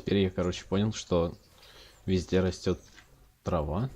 теперь я, короче, понял, что везде растет трава.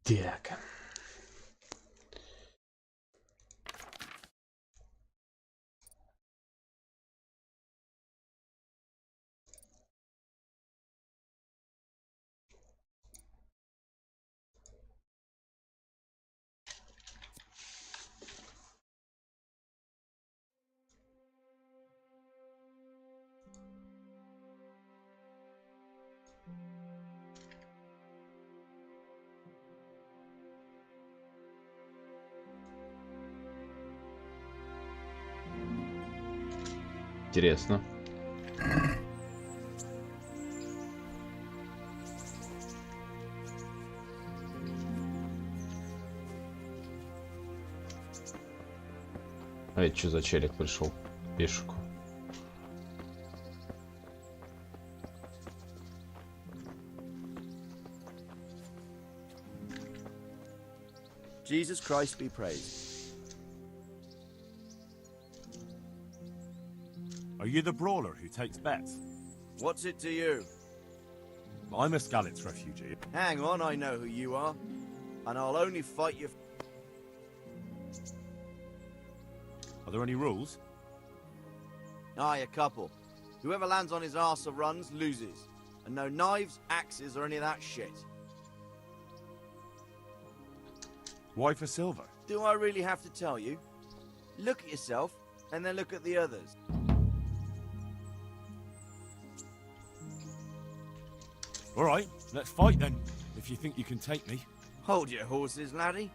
Так. Интересно. А это что за челик пришел? Пешку. Jesus Christ be praised. Are you the brawler who takes bets? What's it to you? I'm a Skalitz refugee. Hang on, I know who you are. And I'll only fight you. Are there any rules? Aye, a couple. Whoever lands on his arse or runs loses. And no knives, axes, or any of that shit. Why for silver? Do I really have to tell you? Look at yourself, and then look at the others. All right, let's fight then, if you think you can take me. Hold your horses, laddie.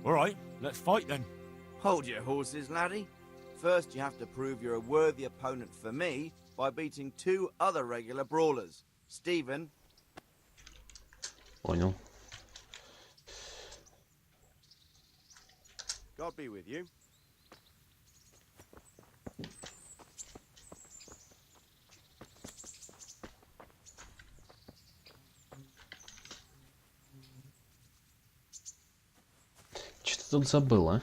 All right, let's fight then. Hold your horses, laddie. First, you have to prove you're a worthy opponent for me by beating two other regular brawlers. Stephen. Понял. God be with you. Что-то тут забыл, а?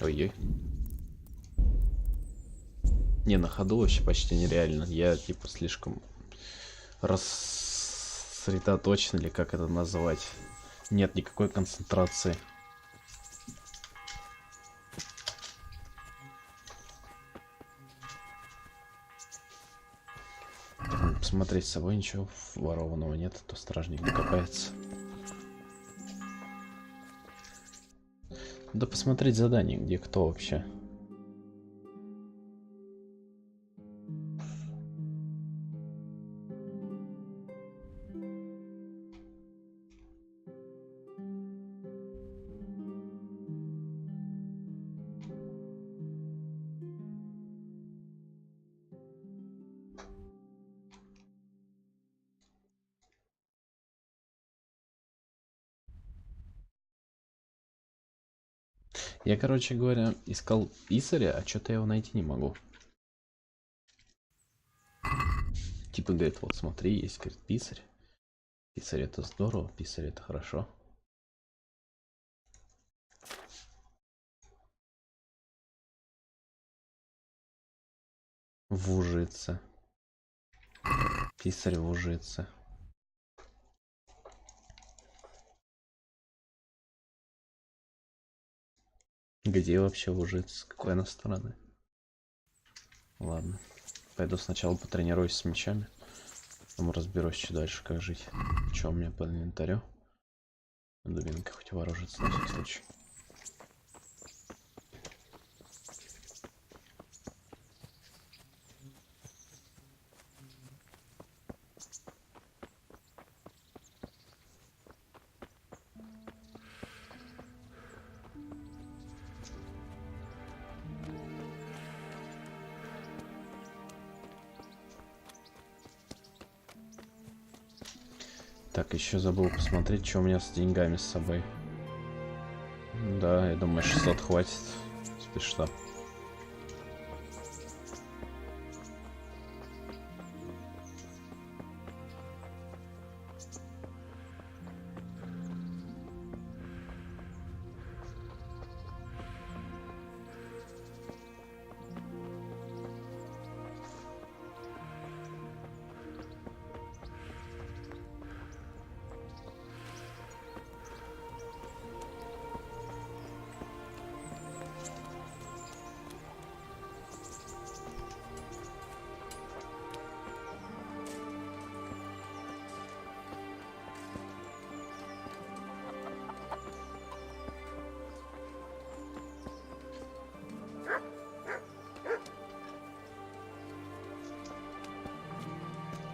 Ой-ой. Не, на ходу вообще почти нереально. Я типа слишком рассредоточен, или как это назвать. Нет никакой концентрации. Посмотреть с собой ничего ворованного нет, а то стражник докопается. Да посмотреть задание, где кто вообще. Я, короче говоря, искал писаря, а что-то я его найти не могу. Типа говорит, вот смотри, есть, говорит, писарь. Писарь это здорово, писарь это хорошо. В Ужице. Писарь в Ужице. Где вообще Ужиц? С какой она стороны? Ладно. Пойду сначала потренируюсь с мечами. Потом разберусь, что дальше, как жить. Что у меня по инвентарю? Дубинка хоть вооружится на всякий случай. Так, еще забыл посмотреть, что у меня с деньгами с собой. Да, я думаю, 600 хватит. Если что.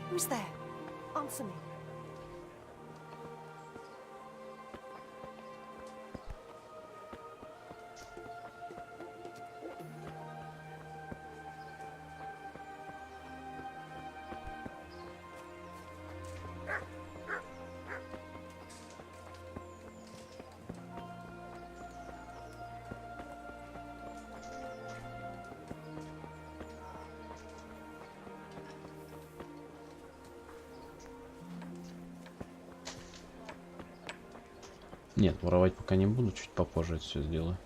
Who's there? Answer me. Нет, воровать пока не буду, чуть попозже это все сделаю.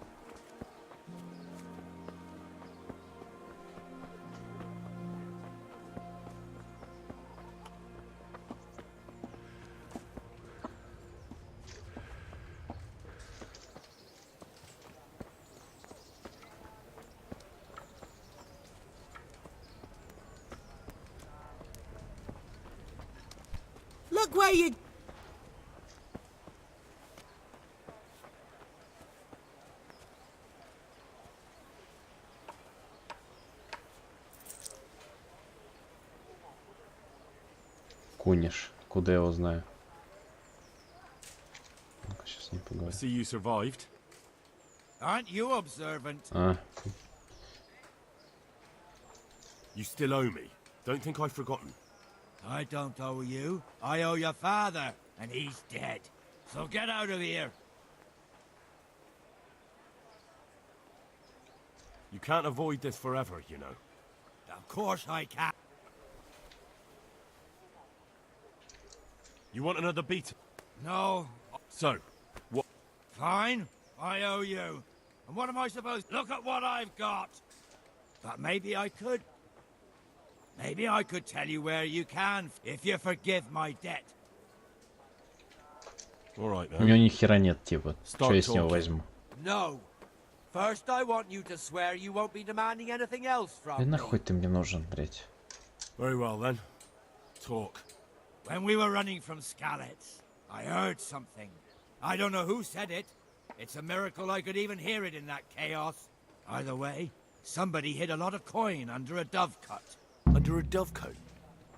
Look where you... Куниш. Куда я его знаю? Ну-ка, сейчас не I поговорю. see you survived. Aren't you observant? А, You still owe me. Don't think I've forgotten. I don't owe you. I owe your father, and he's dead. So get out of here. You can't avoid this forever, you know. Of course I can. You want another beat? No. So, what? Fine. I owe you. And what am I supposed to... Look at what I've got. But maybe I could... Maybe I could tell you where you can, if you forgive my debt. All right у then. него ни хера нет, типа. Start Что я с него talking. возьму? No. First, I want you to swear you won't be demanding anything else Да from me. нахуй ты мне нужен, блядь? Very well then. Talk. When we were running from Skalitz, I heard something. I don't know who said it. It's a miracle I could even hear it in that chaos. Either way, somebody hid a lot of coin under a dovecote. Under a dovecote.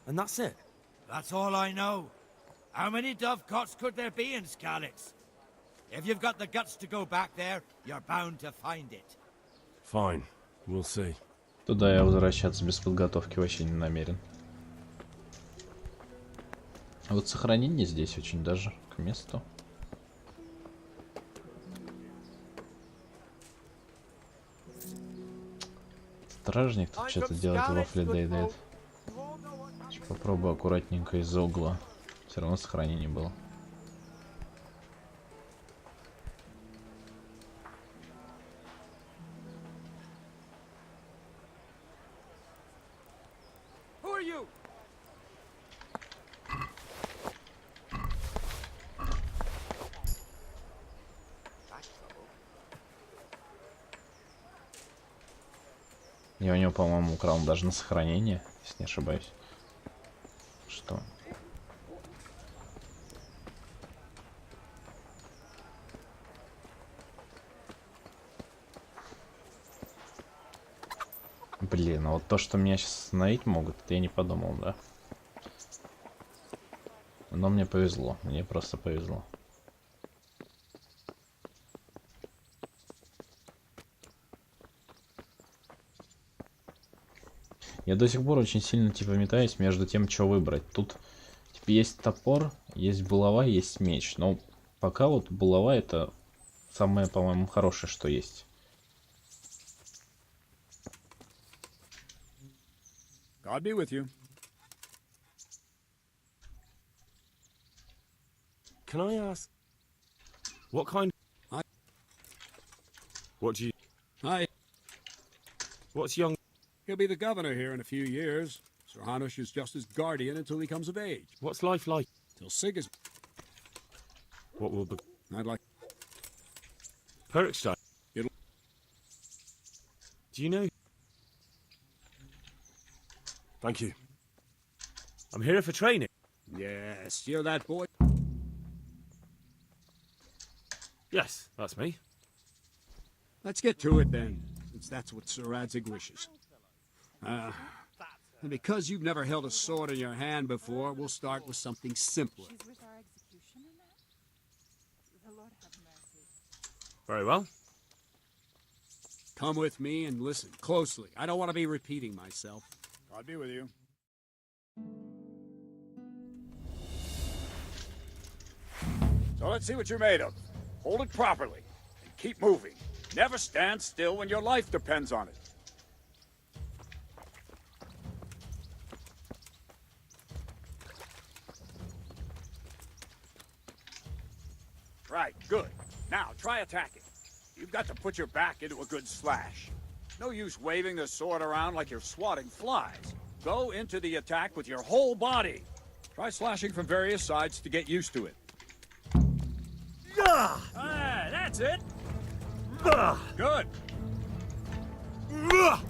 And that's it? That's all I know. How many dovecotes could there be in Skalitz? If you've got the guts to go back there, you're bound to find it. Fine. We'll see. Туда я возвращаться без подготовки вообще не намерен. А вот сохранение здесь очень даже к месту. Стражник тут что-то делает, вафли доедает. Попробую аккуратненько из угла. Все равно сохранение было. Who are you? Я у него, по-моему, украл даже на сохранение, если не ошибаюсь. Что? Блин, а вот то, что меня сейчас остановить могут, это я не подумал, да? Но мне повезло, мне просто повезло. Я до сих пор очень сильно типа метаюсь между тем, что выбрать. Тут типа есть топор, есть булава, есть меч. Но пока вот булава это самое, по-моему, хорошее, что есть. God be with you. Can I ask? What kind? What do you? Hi. What's young? He'll be the governor here in a few years. Sir Hanush is just his guardian until he comes of age. What's life like? Till Sig is... What will be? I'd like... Perkstein. It'll... Do you know? Thank you. I'm here for training. Yes, you're that boy. Yes, that's me. Let's get to it then, since that's what Sir Radzig wishes. And because you've never held a sword in your hand before, we'll start with something simpler. She's with our executioner now? The Lord have mercy. Very well. Come with me and listen closely. I don't want to be repeating myself. God be with you. So let's see what you're made of. Hold it properly and keep moving. Never stand still when your life depends on it. Right, good. Now try attacking. You've got to put your back into a good slash. No use waving the sword around like you're swatting flies. Go into the attack with your whole body. Try slashing from various sides to get used to it. Ah, that's it. Good.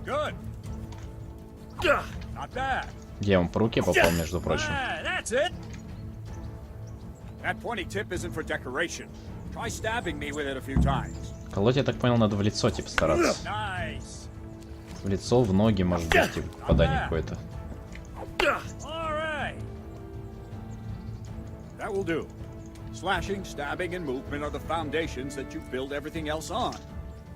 Good. Not bad. Я ему по руке попал, между прочим. Ah, that's it. That pointy tip isn't for decoration. Try stabbing me with it a few times. Колоть, я так понял, надо в лицо типа стараться. Nice. В лицо, в ноги, может быть, типа попадание какое-то. All right. That will do. Slashing, stabbing, and movement are the foundations that you build everything else on.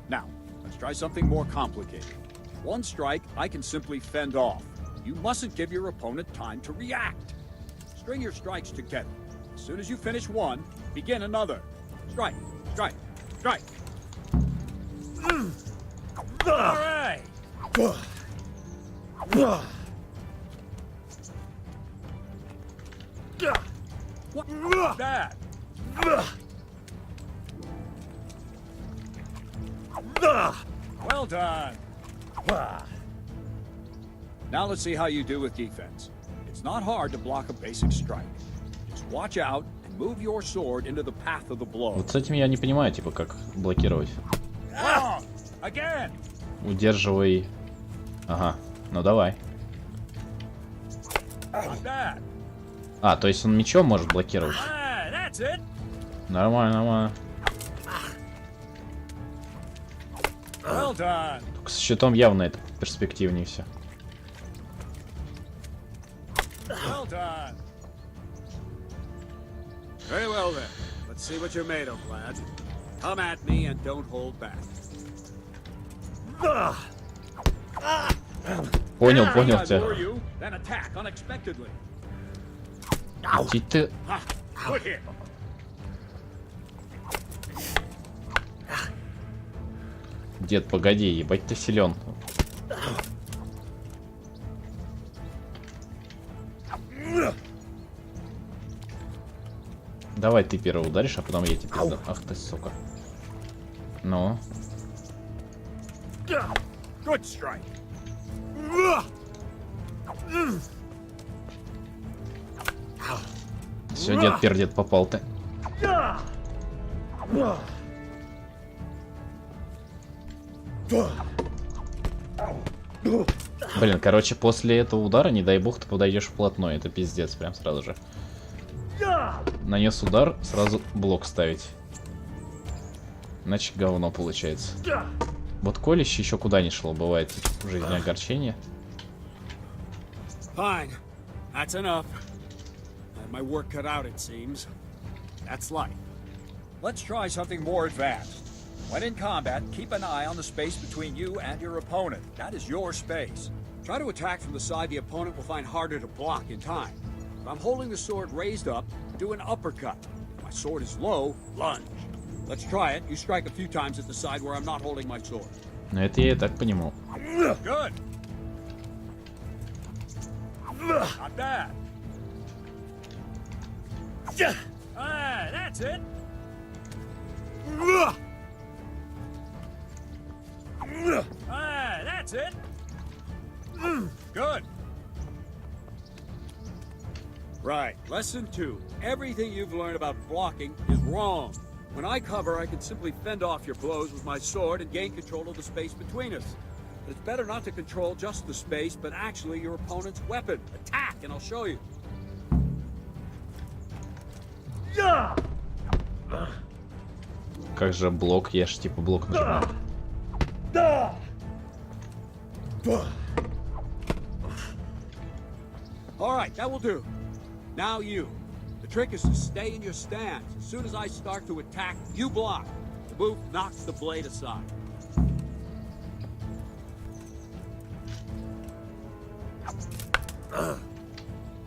Now, let's try something more complicated. One strike, I can simply fend off. You mustn't give your opponent time to react. String your strikes together. As soon as you finish one, begin another. Strike, strike, strike. All right. What's that? Well done. Now let's see how you do with defense. It's not hard to block a basic strike. Just watch out and move your sword into the path of the blow. Вот с этим я не понимаю, типа, как блокировать. Again. Удерживай. Ага, ну давай. Not bad. А, то есть он мечом может блокировать. That's it. Нормально, нормально. Well done. Только с щитом явно это перспективнее все. Well done. Very well then. Let's see what you're made of, lad. Come at me and don't hold back. Понял, понял I тебя. lure you, then attack unexpectedly. Иди ты. Good hit. Дед, погоди, ебать ты силен. Давай ты первый ударишь, а потом я тебе пизду. Ах ты, сука. Ну. Good strike. Все, дед пердет, попал ты. Блин, короче, после этого удара, не дай бог, ты подойдешь вплотную. Это пиздец, прям сразу же. Нанес удар, сразу блок ставить. Иначе говно получается. Вот колище еще куда не шло, бывает в жизни огорчение. Fine. That's enough. Had my work cut out, it seems. That's life. Let's try something more advanced. When in combat, keep an eye on the space between you and your opponent. That is your space. Try to attack from the side the opponent will find harder to block in time. If I'm holding the sword raised up, do an uppercut. If my sword is low, lunge. Let's try it. You strike a few times at the side where I'm not holding my sword. Но это я и так понимал. Good. Not bad. Ah, that's it. Ah, that's it. Good. Right. Lesson 2. Everything you've learned about blocking is wrong. When I cover, I can simply fend off your blows with my sword and gain control of the space between us. But it's better not to control just the space, but actually your opponent's weapon. Attack, and I'll show you. Как же блок? Я ж типа блок нажимаю. Alright, that will do. Now you. The trick is to stay in your stance. As soon as I start to attack, you block. The move knocks the blade aside.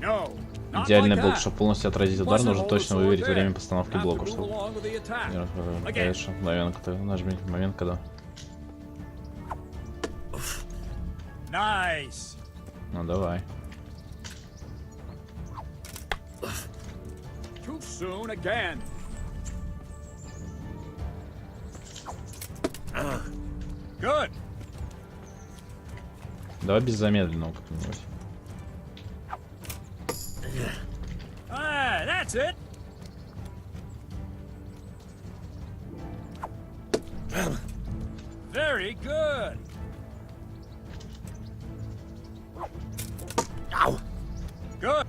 No. Not Идеальный like блок, that. чтобы полностью отразить удар, нужно точно выверить время постановки блока, чтобы... Конечно, нажми момент, когда... Nice. Ну давай. Too soon again. Good. Давай без замедленного как-нибудь. Ah, that's it. Very good. Good.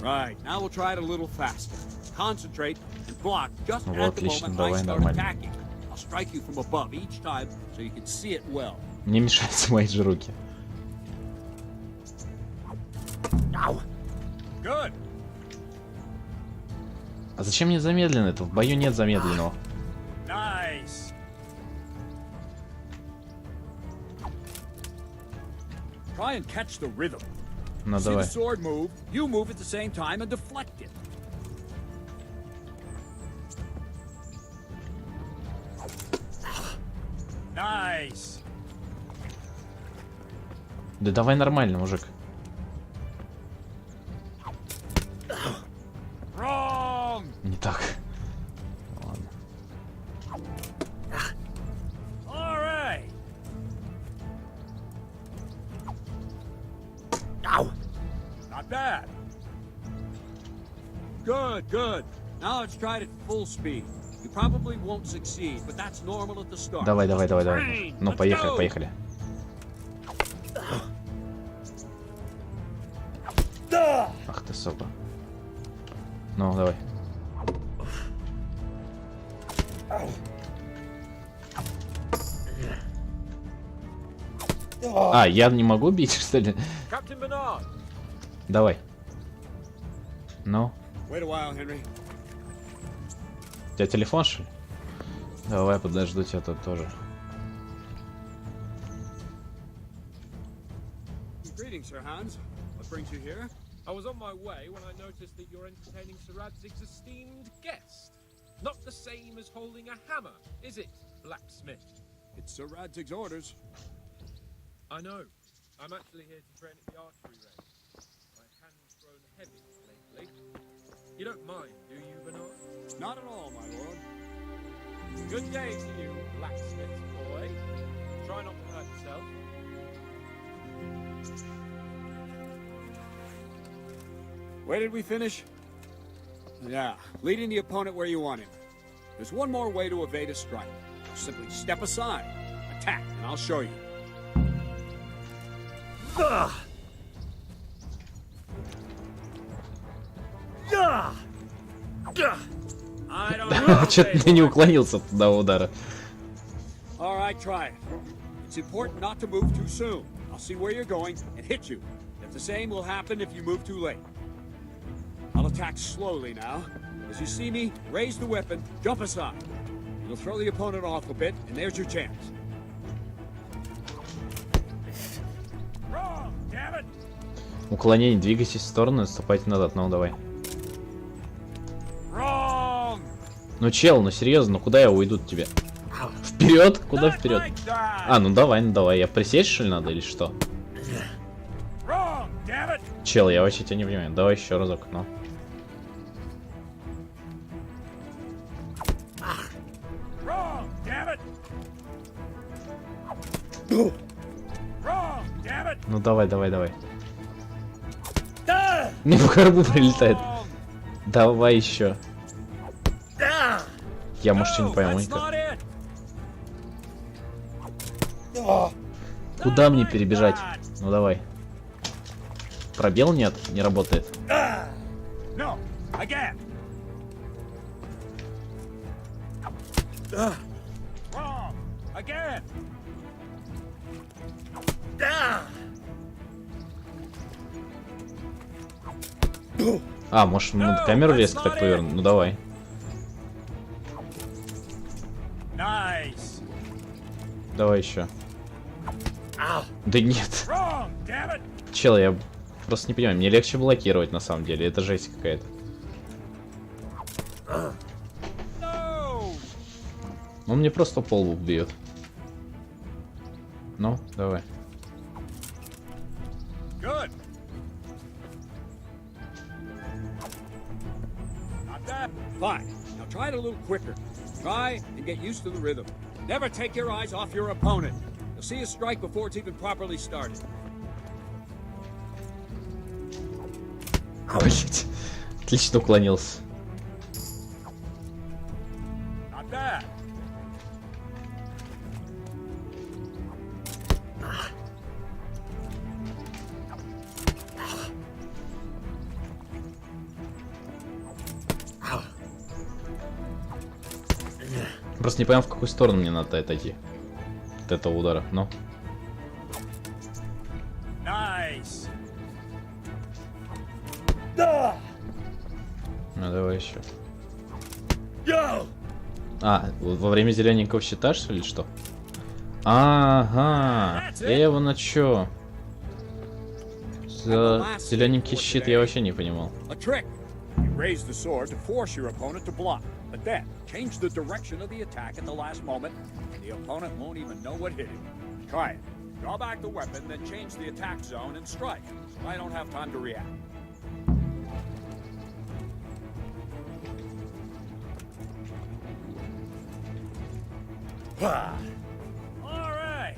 Right, now we'll try it a little faster. Concentrate and block just Вот, at the отлично, moment I давай, start нормально. attacking. I'll strike you from above each time so you can see it well. Не мешайте мои же руки. Good. А зачем мне замедленный-то? В бою нет замедленного. Nice. Try and catch the rhythm. Ну See the давай. sword move, you move at the same time and deflect it. Nice. Да давай нормально, мужик. Wrong. Не так. Ладно. All right. Not bad. Good, good. Now let's try it at full speed. You probably won't succeed, but that's normal at the start. Давай, давай, давай, давай. Train. Ну, Let's поехали, go. поехали. Ах ты, сука. Ну, давай. А, я не могу бить, что ли? Captain Bernard. Давай. Ну, Wait a while, Henry. у тебя телефон, что ли? Давай, подожду тебя тут тоже. Greetings, Sir Hans. What brings you here? I was on my way when I noticed that you're entertaining Sir Radzig's esteemed guest. Not the same as holding a hammer, is it, blacksmith? It's Sir Radzig's orders. I know. I'm actually here to train at the archery range. My hand's grown heavy lately. You don't mind, do you, Bernard? Not at all, my lord. Good day to you, blacksmith boy. Try not to hurt yourself. Where did we finish? Yeah, leading the opponent where you want him. There's one more way to evade a strike. Simply step aside, attack, and I'll show you. I don't know. Что-то ты не уклонился от одного удара. All right, try it. It's important not to move too soon. I'll see where you're going and hit you. If the same will happen if you move too late. I'll attack slowly now. As you see me, raise the weapon, jump aside. It'll throw the opponent off a bit, and there's your chance. Wrong, damn it! Уклонение, двигайтесь в сторону, отступайте назад. Ну, давай. Wrong! Ну, чел, ну серьезно, ну куда я уйду от тебя? Вперед? Куда Not вперед? like that! А, ну давай, ну давай. Я присесть, что ли, надо или что? Wrong, damn it! Чел, я вообще тебя не понимаю. Давай еще разок, ну. Wrong, damn it! Wrong, damn it! Ну давай, давай, давай. Мне в горбу прилетает. Wrong! Давай еще. Я, может, что не No, пойму. that's not it! Куда мне перебежать? Ну давай. Пробел нет, не работает. No, again! Wrong, again! А, может, надо камеру резко так повернуть? Ну давай. Nice! Давай еще. Да нет. Wrong, damn it! Чел, я просто не понимаю. Мне легче блокировать на самом деле. Это жесть какая-то. No! Он мне просто по лбу бьет. Ну, давай. Good! Not that. Fine. Now try it a little quicker. Try and get used to the rhythm. Never take your eyes off your opponent. You'll see a strike before it's even properly started. Блять. Отлично уклонился. Not bad. Просто не понял, в какую сторону мне надо отойти. От этого удара. Ну. Nice. Ну давай еще. А, во время зелененького щита, что ли, что? Ага. Я его на чё? За зелененький щит я вообще не понимал. A trick. You raise the sword to force your opponent to block, but then change the direction of the attack at the last moment, and the opponent won't even know what hit him. Try it. Draw back the weapon, then change the attack zone and strike, so I don't have time to react. All right.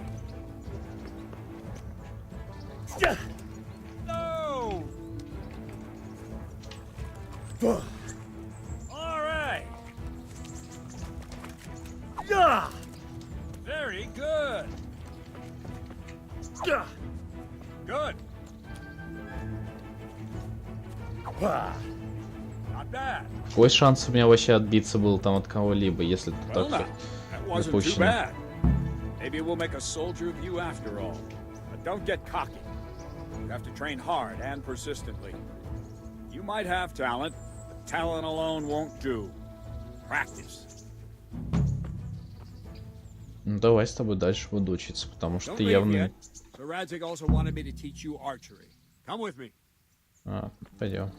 No. All right. Very good. Good. Not bad. Какой шанс у меня вообще отбиться был там от кого-либо, если тут Well, так now, that wasn't too запущено? bad. Maybe we'll make a soldier of you after all. But don't get cocky. You have to train hard and persistently. You might have talent, but talent alone won't do. Practice. Ну давай с тобой дальше буду учиться, потому что Don't ты leave явно... yet. So Radzig also wanted me to teach you archery. Come with me. А, пойдем.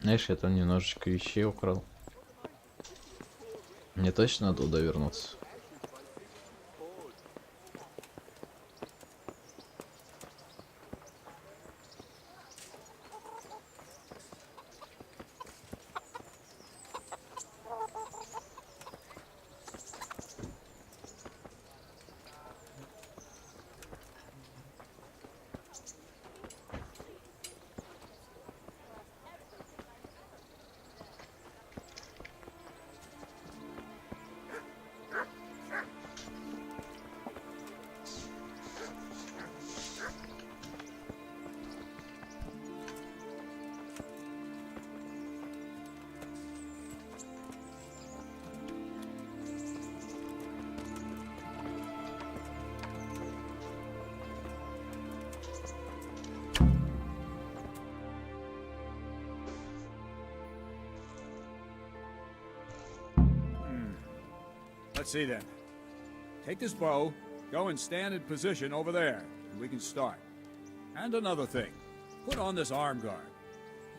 Знаешь, я там немножечко вещей украл. Мне точно надо туда вернуться. Let's see then. Take this bow, go and stand in position over there, and we can start. And another thing, put on this arm guard.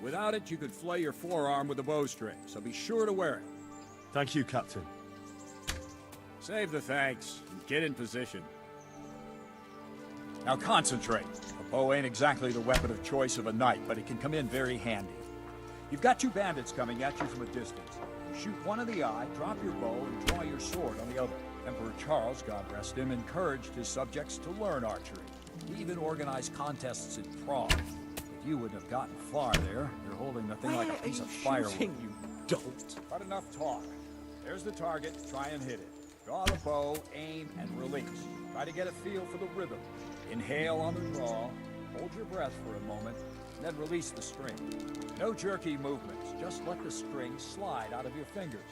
Without it, you could flay your forearm with a bowstring, so be sure to wear it. Thank you, Captain. Save the thanks, and get in position. Now concentrate. A bow ain't exactly the weapon of choice of a knight, but it can come in very handy. You've got two bandits coming at you from a distance. Shoot one in the eye, drop your bow, and draw your sword on the other. Emperor Charles, God rest him, encouraged his subjects to learn archery. He even organized contests in Prague. If you wouldn't have gotten far there, you're holding the thing like a piece of firewood. You dolt. But enough talk. There's the target, try and hit it. Draw the bow, aim, and release. Try to get a feel for the rhythm. Inhale on the draw, hold your breath for a moment, and then release the string. No jerky movements, just let the string slide out of your fingers,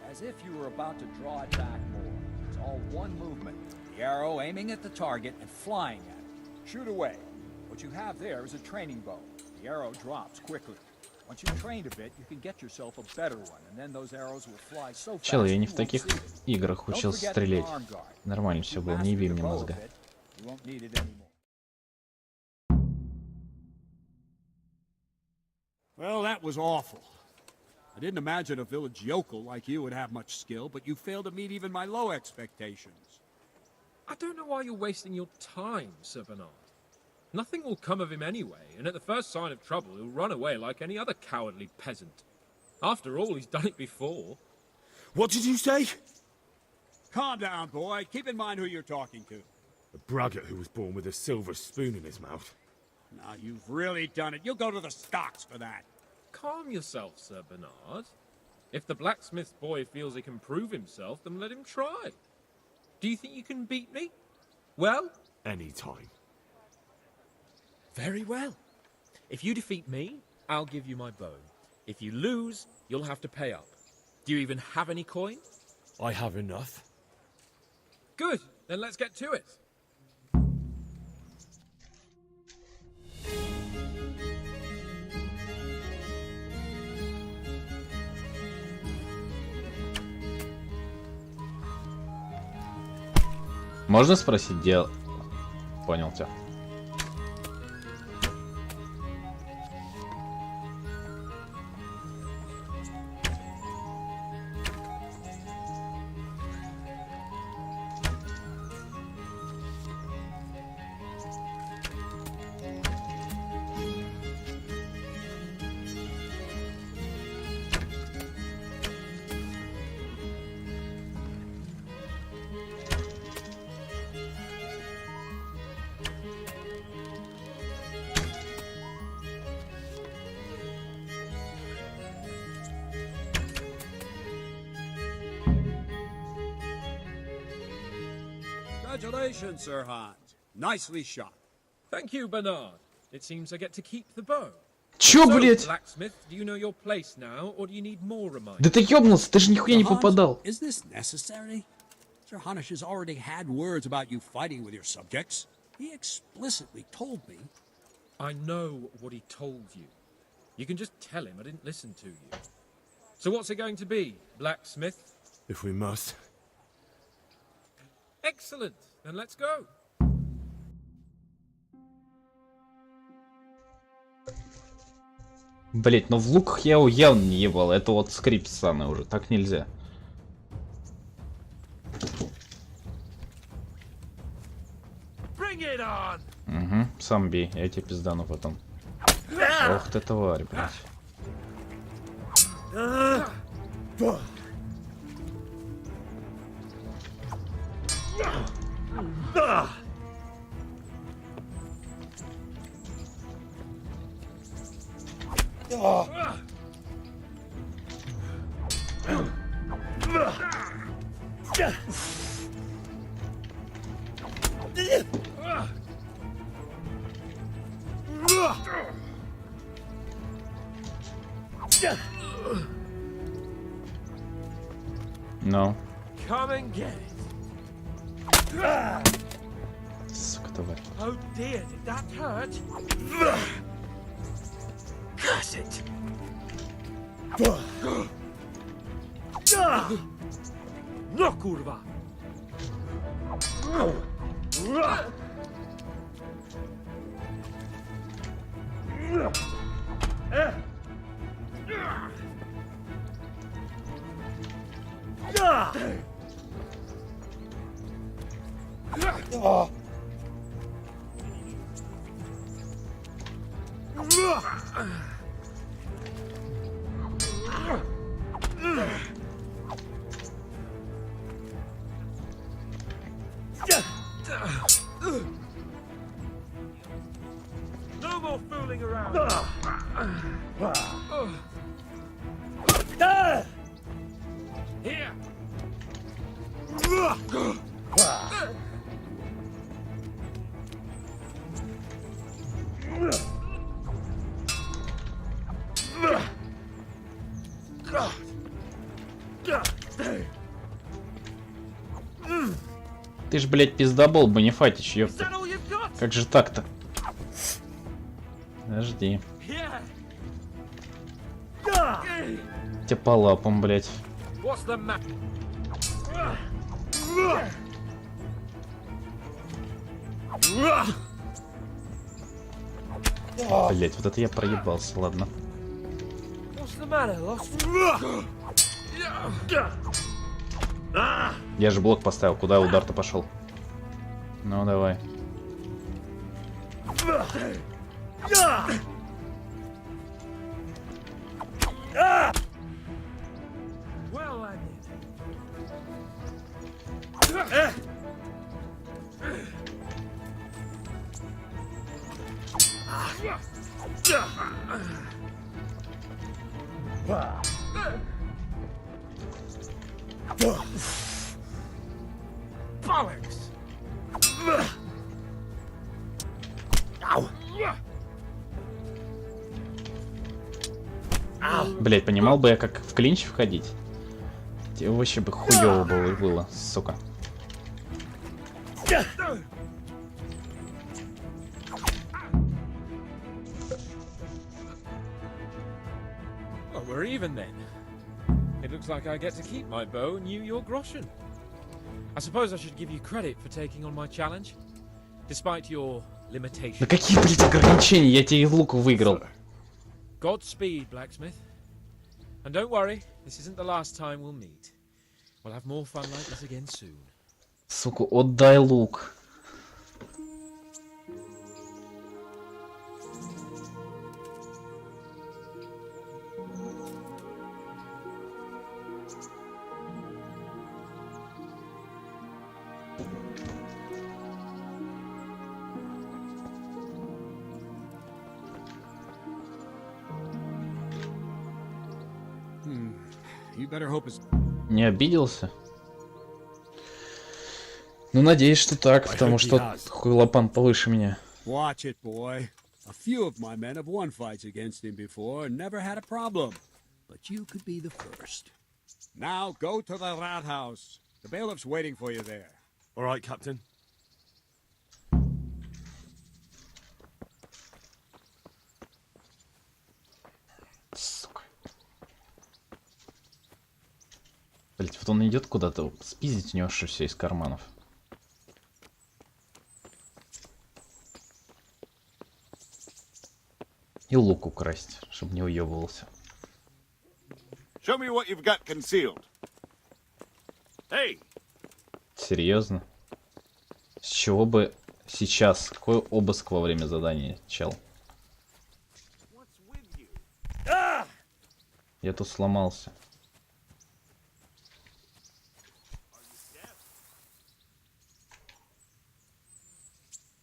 as if you were about to draw it back more. It's all one movement, the arrow aiming at the target and flying at it. Shoot away. What you have there is a training bow. The arrow drops quickly. Once you've trained a bit, you can get yourself a better one, and then those arrows will fly so fast. Чел, я не you в won't таких see it. играх Don't учился forget стрелять. the arm guard. Нормально все было, не бей мне мозга. You won't need it anymore. Well, that was awful. I didn't imagine a village yokel like you would have much skill, but you failed to meet even my low expectations. I don't know why you're wasting your time, Sir Bernard. Nothing will come of him anyway, and at the first sign of trouble, he'll run away like any other cowardly peasant. After all, he's done it before. What did you say? Calm down, boy. Keep in mind who you're talking to. A braggart who was born with a silver spoon in his mouth. Now, you've really done it. You'll go to the stocks for that. Calm yourself, Sir Bernard. If the blacksmith boy feels he can prove himself, then let him try. Do you think you can beat me? Well? Any time. Very well. If you defeat me, I'll give you my bow. If you lose, you'll have to pay up. Do you even have any coin? I have enough. Good, then let's get to it. Можно спросить, где... Понял тебя. Congratulations, Sir Hans. Nicely shot. Thank you, Bernard. It seems I get to keep the bow. Чё, So, блять? blacksmith, do you know your place now, or do you need more reminders? Да ты ёбнулся, ты же нихуя не попадал. Is this necessary? Sir Hanish has already had words about you fighting with your subjects. He explicitly told me. I know what he told you. You can just tell him I didn't listen to you. So what's it going to be, blacksmith? If we must. Excellent. Then let's go. Блять, но в луках я его явно не ебал. Это вот скрипт ссаный уже. Так нельзя. Bring it on! Угу, сам бей, я тебе пиздану потом. Ох ты тварь, блядь. Ну, Come and get it. сука, тварь. Oh dear, did that hurt? Curse it! No, kurwa! No more fooling around. Here. Ты ж, блядь, пиздобол, Бонифатич, Is ёпта. that all you've got? Как же так-то? Подожди. Here. Тебе по лапам, блядь. What's the map? Блядь, вот это я проебался, ладно. What's the matter, Lost? Я же блок поставил, куда удар-то пошел? Ну, давай. Well landed. Bollocks! Блядь, понимал бы я, как в клинч входить? Тебе вообще бы хуёво было, сука. Oh, we're even then. It looks like I get to keep my bow and you your groschen. I suppose I should give you credit for taking on my challenge, despite your Да limitations. какие, блядь, ограничения? Я тебе и лук выиграл. Godspeed, blacksmith. And don't worry, this isn't the last time we'll meet. We'll have more fun like this again soon. Сука, отдай лук. You better hope it's... Не обиделся? Ну, надеюсь, что так, потому что хуйлопан повыше меня. Watch it, boy. A few of my men have won fights against him before and never had a problem. But you could be the first. Now go to the rat house. The bailiff's waiting for you there. All right, Captain. вылить. Вот он идет куда-то, спиздить у него все из карманов. И лук украсть, чтобы не уебывался. Show me what you've got concealed. Hey, Серьезно? С чего бы сейчас? Какой обыск во время задания, чел? what's with you? Я тут сломался.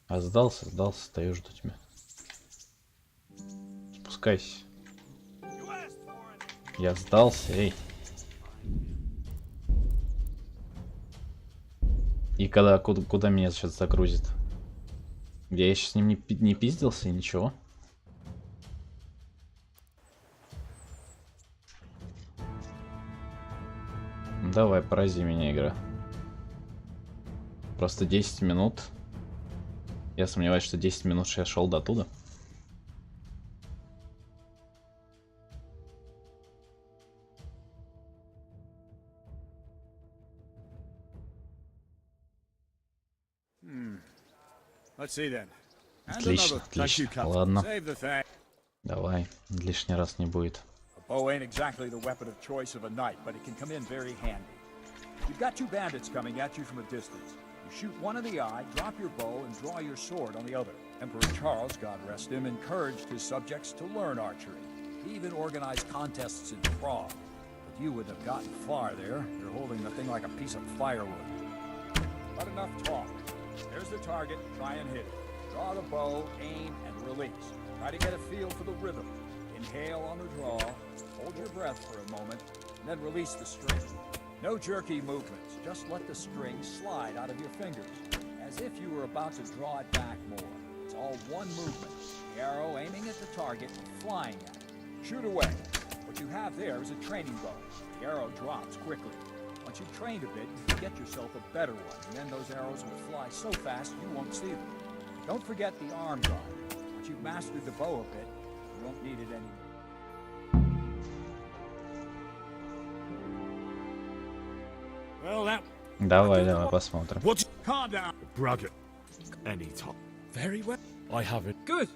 А сдался, стою, жду тебя. Спускайся. You asked for it. Я сдался, эй. И куда меня сейчас загрузит? Я сейчас с ним не пиздился, ничего. Давай, порази меня, игра. Просто 10 минут. Я сомневаюсь, что 10 минут я шел до туда. Let's see then. And Отлично, another. Thank you, отлично. Captain. Ладно, Save the thing. давай. Лишний раз не будет. A bow ain't exactly the weapon of choice of a knight, but it can come in very handy. You've got two bandits coming at you from a distance. You shoot one in the eye, drop your bow, and draw your sword on the other. Emperor Charles, God rest him, encouraged his subjects to learn archery. He even organized contests in Prague. But you wouldn't have gotten far there. You're holding the thing like a piece of firewood. But enough talk. There's the target. Try and hit it. Draw the bow, aim, and release. Try to get a feel for the rhythm. Inhale on the draw, hold your breath for a moment, and then release the string. No jerky movements, just let the string slide out of your fingers, as if you were about to draw it back more. It's all one movement, the arrow aiming at the target and flying at it. Shoot away. What you have there is a training bow. The arrow drops quickly. Once you've trained a bit, you can get yourself a better one, and then those arrows will fly so fast you won't see them. Don't forget the arm guard. Once you've mastered the bow a bit, you won't need it anymore. Well, that. Давай, посмотрим. What? Calm down. Brother. Any time. Very well. I have it. Good.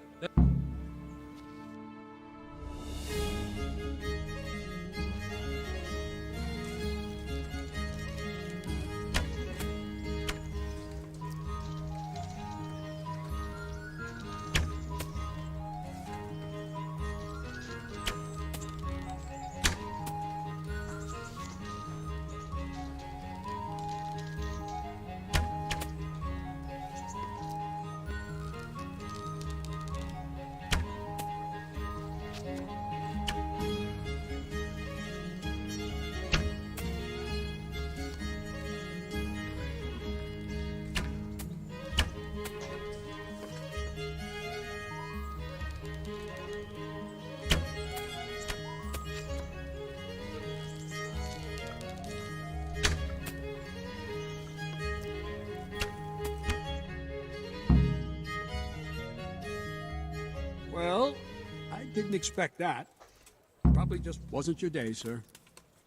Well, I didn't expect that. Probably just wasn't your day, sir.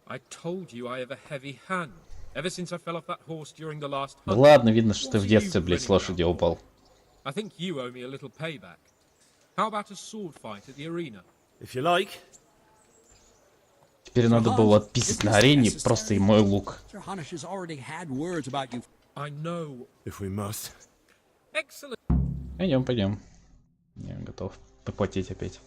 I told you I have a heavy hand. Ever since I fell off that horse during the last Да hunt. ладно, видно, что ты What в are детстве, you блядь, с grinning лошади about? упал. I think you owe me a little payback. How about a sword fight at the arena? If you like. Теперь надо было отписать на арене просто и мой лук. Sir Hanish has already had words about you. I know. If we must. Excellent. Пойдем. Я готов поплатить опять.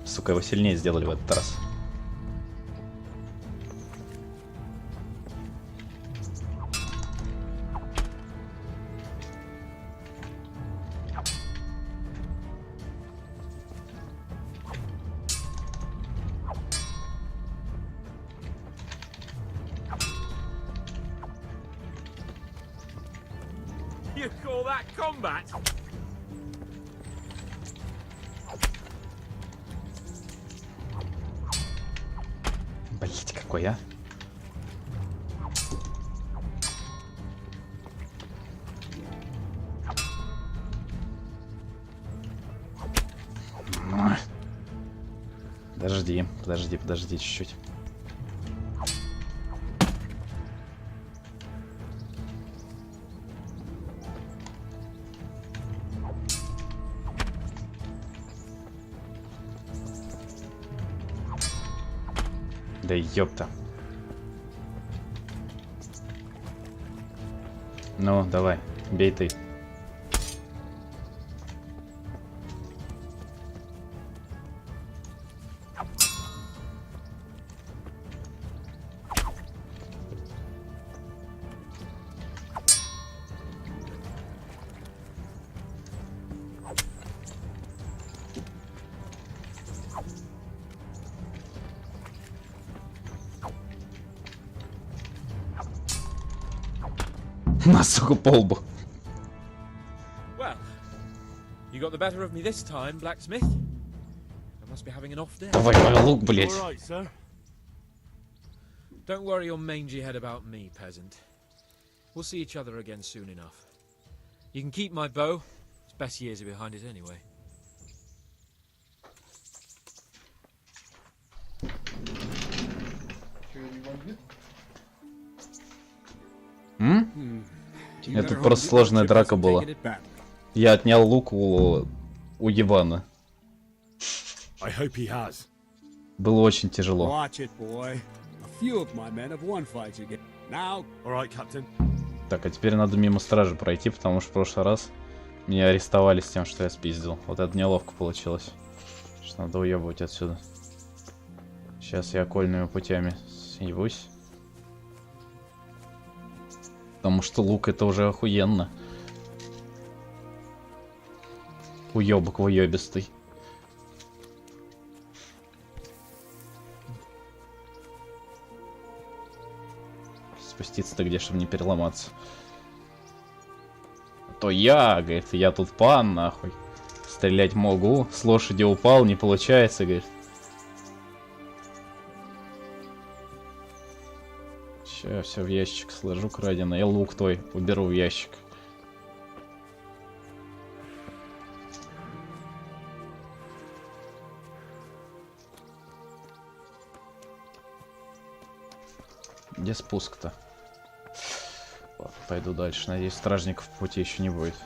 Сука, его сильнее сделали в этот раз. You call that combat? Блять, какой, а? Подожди чуть-чуть. Да ёпта. Ну, давай, бей ты. На, сука, по лбу. Well, you got the better of me this time, blacksmith. I must be having an off day. Давай мой лук, блять. All right, sir. Don't worry your mangy head about me, peasant. We'll see each other again soon enough. You can keep my bow. Its best years are behind it anyway. Это просто сложная драка была. Я отнял лук у Ивана. I hope he has. Было очень тяжело. Watch it, boy. A few of my men have won fights again. Now, All right, Captain. Так, а теперь надо мимо стражи пройти, потому что в прошлый раз меня арестовали с тем, что я спиздил. Вот это неловко получилось. Что надо уебывать отсюда. Сейчас я окольными путями съебусь. Потому что лук это уже охуенно. Уебок уебистый. Спуститься-то где, чтобы не переломаться. А то я, говорит, я тут пан, нахуй. Стрелять могу, с лошади упал, не получается, говорит. Сейчас все в ящик сложу краденое. И лук твой уберу в ящик. Где спуск-то? Ладно, пойду дальше. Надеюсь, стражников в пути еще не будет.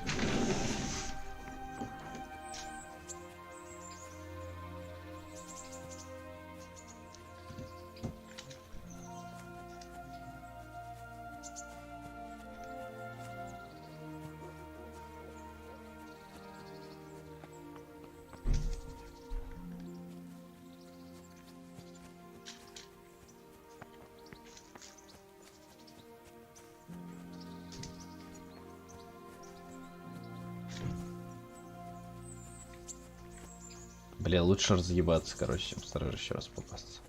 Бля, лучше разъебаться, короче, чем сразу еще раз попасться.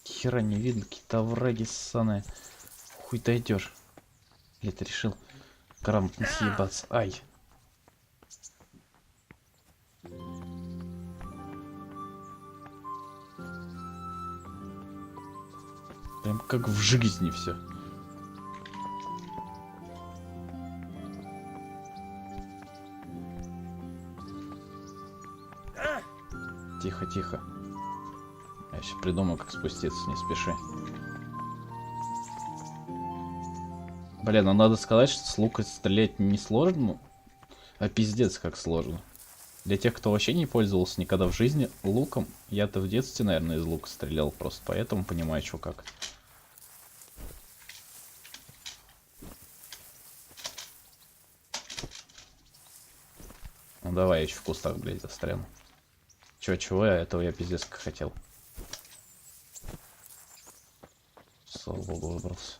Хера не видно, какие-то овраги ссаные. Хуй дойдешь. Или ты решил грамотно съебаться? Ай. Прям как в жизни все. Тихо, тихо. Я сейчас придумаю, как спуститься, не спеши. Блин, ну надо сказать, что с лука стрелять не сложно, а пиздец как сложно. Для тех, кто вообще не пользовался никогда в жизни луком, я-то в детстве, наверное, из лука стрелял, просто поэтому понимаю, что как. Ну давай, я еще в кустах, блядь, застряну. Чего, этого я пиздец как хотел. Слава богу, выбрался.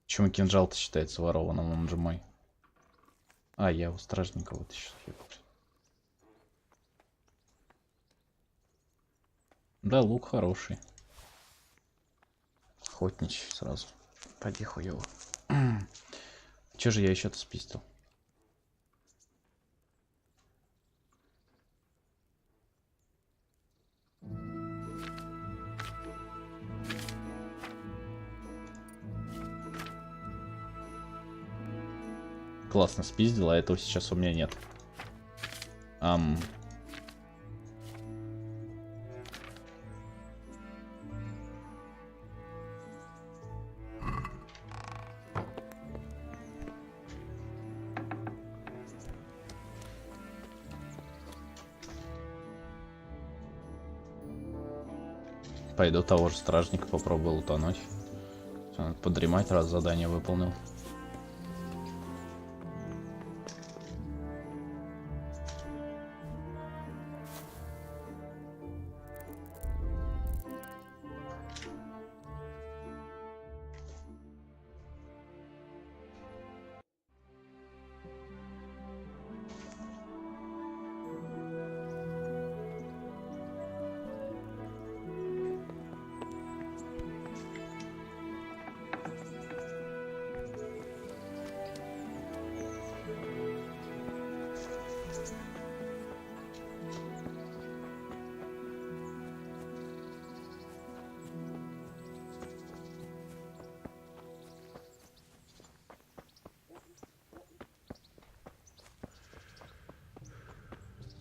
Почему кинжал-то считается ворованным? Он же мой. А, я у стражника вытащил. Да, лук хороший. Охотничий сразу. Поди хуёво. Чё же я еще-то спиздил? Классно спиздил, а этого сейчас у меня нет. Пойду того же стражника попробую утонуть. Надо подремать, раз задание выполнил.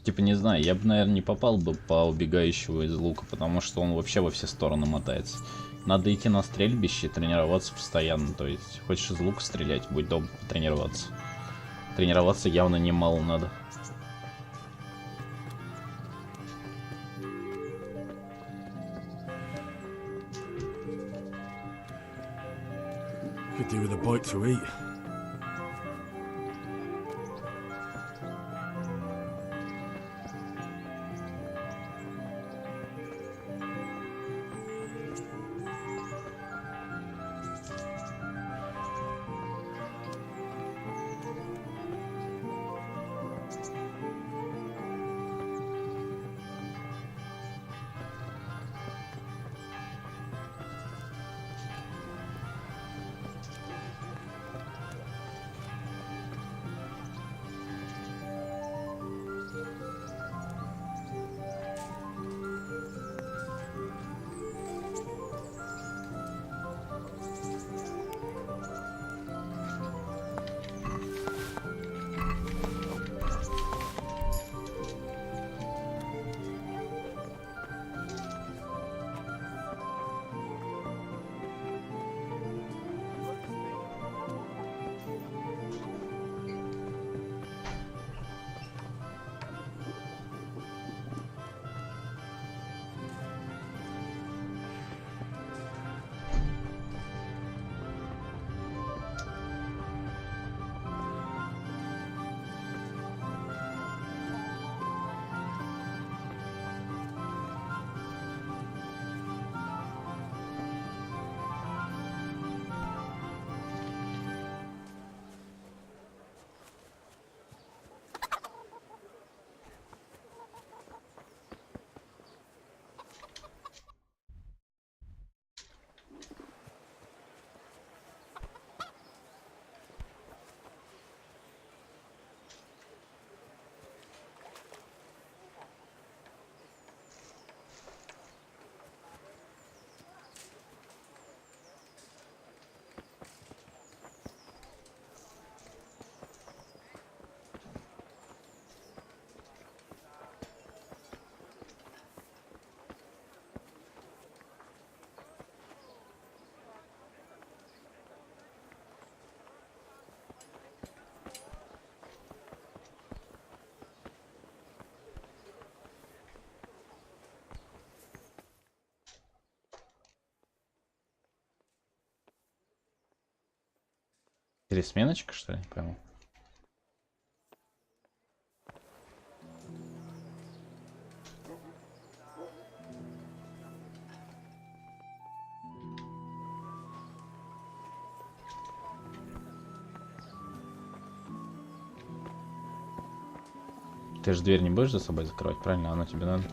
Типа, не знаю, я бы, наверное, не попал бы по убегающего из лука, потому что он вообще во все стороны мотается. Надо идти на стрельбище и тренироваться постоянно. То есть, хочешь из лука стрелять, будь дома тренироваться. Тренироваться явно немало надо. Could do with a bite to eat. Пересменочка, что ли? Не пойму. Ты же дверь не будешь за собой закрывать, правильно? Оно тебе надо.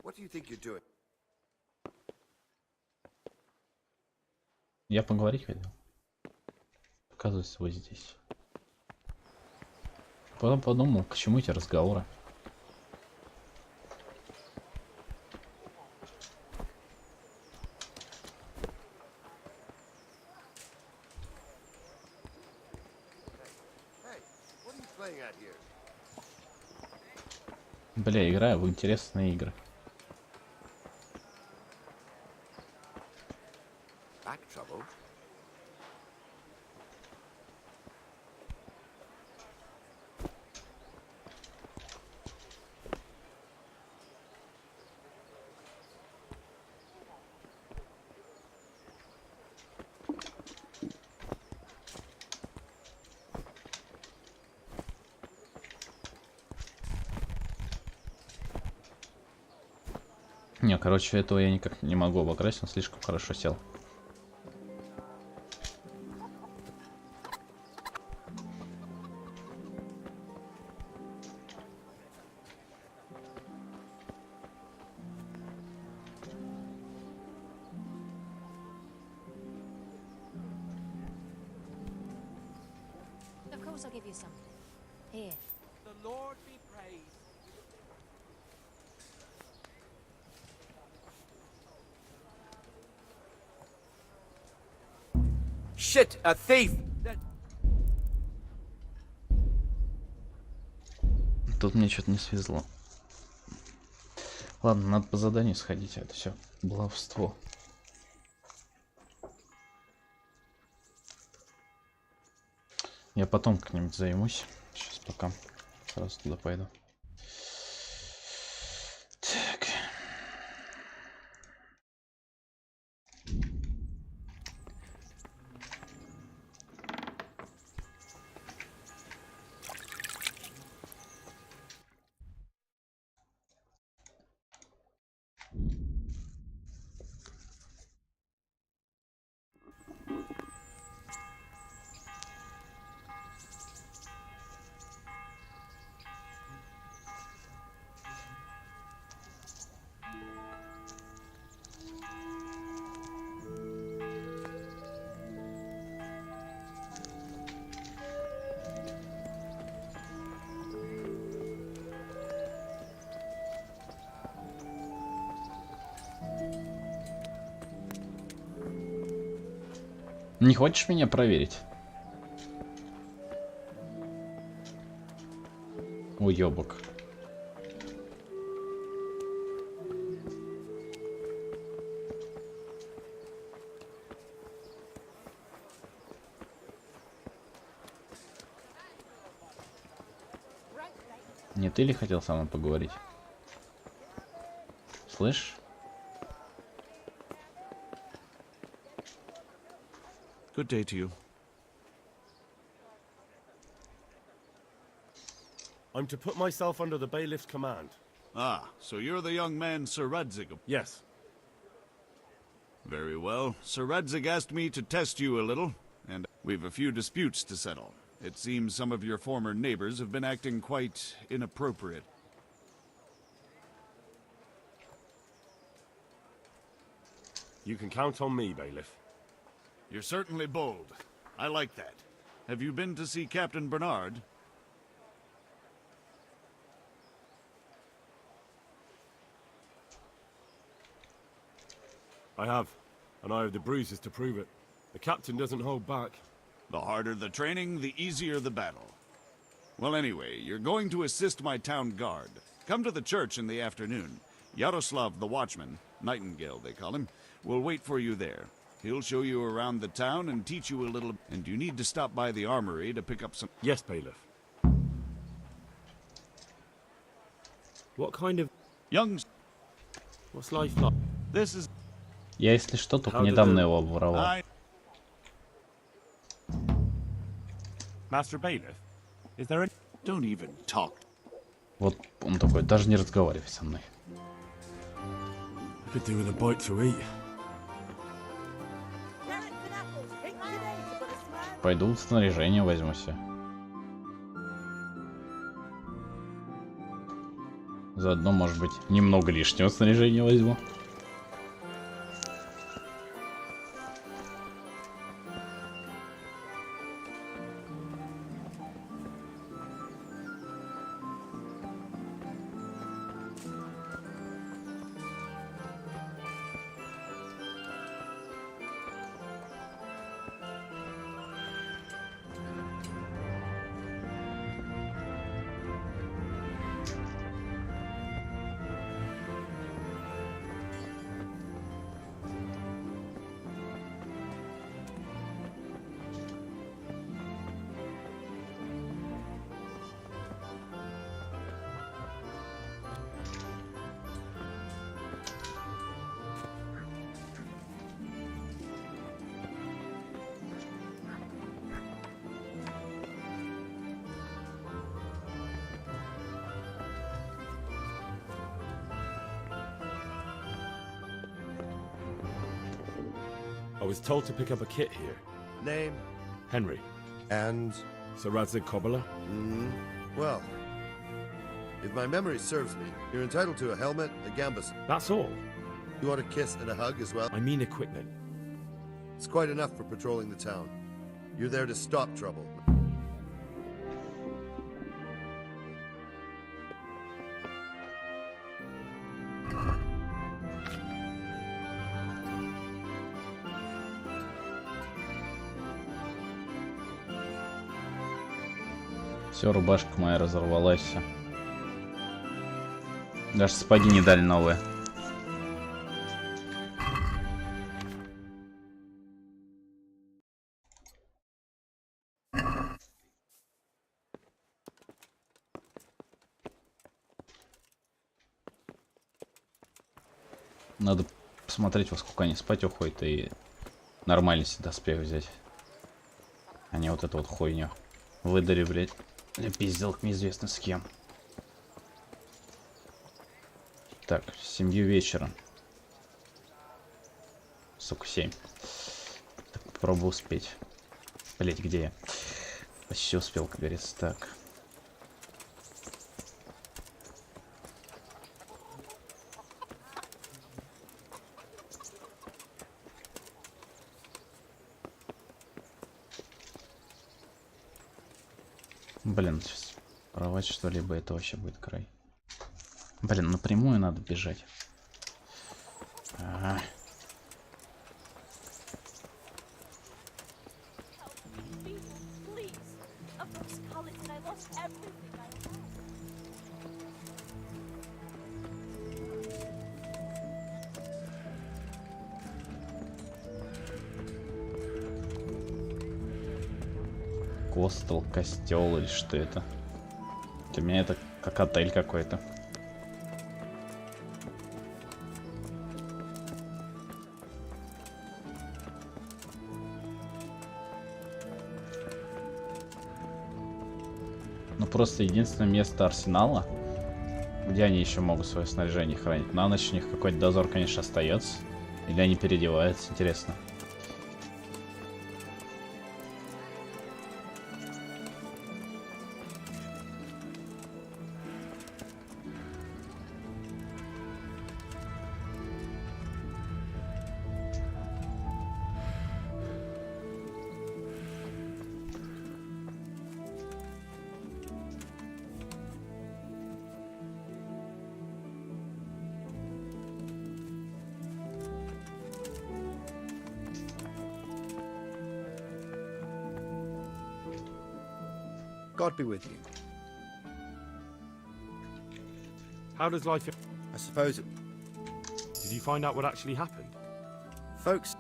What do you think you're doing? Я поговорить хотел. Оказывается, вы здесь. Потом подумал, к чему эти разговоры. Hey, what are you playing at here? Бля, играю в интересные игры. Back trouble? Не, короче, этого я никак не могу обыграть, он слишком хорошо сел. Of course I'll give you some. Here. The Lord be praised. Shit, a thief! Тут мне что-то не свезло. Ладно, надо по заданию сходить, а это все баловство. Я потом как-нибудь займусь. Сейчас пока сразу туда пойду. Так. Не хочешь меня проверить? Уёбок. Не ты ли хотел со мной поговорить? Слышь? Good day to you. I'm to put myself under the bailiff's command. Ah, so you're the young man Sir Radzig. Yes. Very well. Sir Radzig asked me to test you a little, and we've a few disputes to settle. It seems some of your former neighbors have been acting quite inappropriate. You can count on me, bailiff. You're certainly bold. I like that. Have you been to see Captain Bernard? I have, and I have the bruises to prove it. The captain doesn't hold back. The harder the training, the easier the battle. Well, anyway, you're going to assist my town guard. Come to the church in the afternoon. Yaroslav the watchman, Nightingale they call him, will wait for you there. He'll show you around the town and teach you a little, and you need to stop by the armory to pick up some... Yes, bailiff. What kind of... Young... What's life like? This is... Я, если что, только How did недавно the- его обворовал. Master bailiff? Is there any... Don't even talk. Вот он такой, даже не разговаривай со мной. I could do with a bite to eat. Пойду снаряжение возьму себе. Заодно, может быть, немного лишнего снаряжения возьму. I was told to pick up a kit here. Name? Henry. And? Sir Radzig Cobbler? Well, if my memory serves me, you're entitled to a helmet, a gambus. That's all? You want a kiss and a hug as well? I mean equipment. It's quite enough for patrolling the town. You're there to stop trouble. Все, рубашка моя разорвалась. Всё. Даже сапоги не дали новые. Надо посмотреть, во сколько они спать уходят, и нормальный себе доспех взять. А не вот эту вот хуйню. Выдари, блядь. Пиздел неизвестно с кем. Так, 7 вечера. Сука, 7. Так, попробую успеть. Блять, где я? Почти успел, как говорится. Так. Блин, сейчас порвать что-либо, это вообще будет край. Блин, напрямую надо бежать. Ага. Костел, костел или что это? Для меня это как отель какой-то. Ну просто единственное место арсенала, где они еще могут свое снаряжение хранить. На ночь у них какой-то дозор, конечно, остается. Или они переодеваются, интересно. God be with you. How does life... I suppose Did you find out what actually happened? folks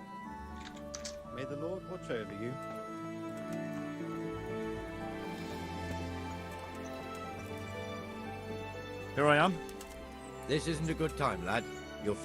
May the Lord watch over you. Here I am. This isn't a good time, lad. You'll...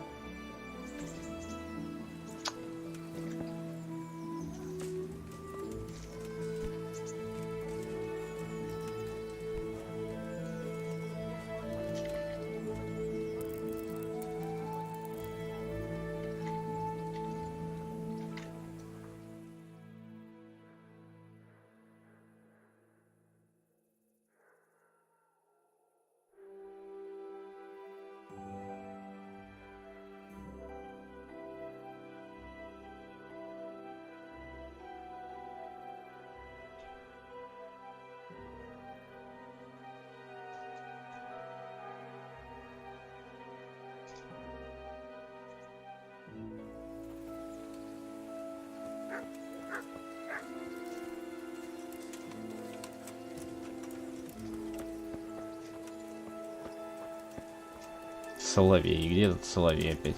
Соловей. Где этот соловей опять?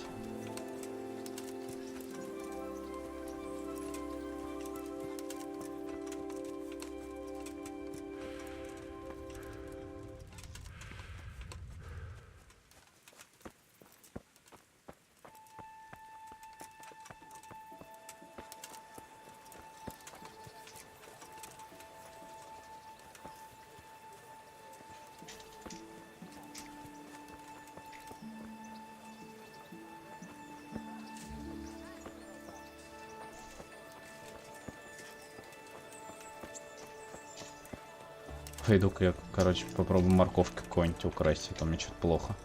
Пойду-ка я, короче, попробую морковки какой-нибудь украсть, а то мне что-то плохо.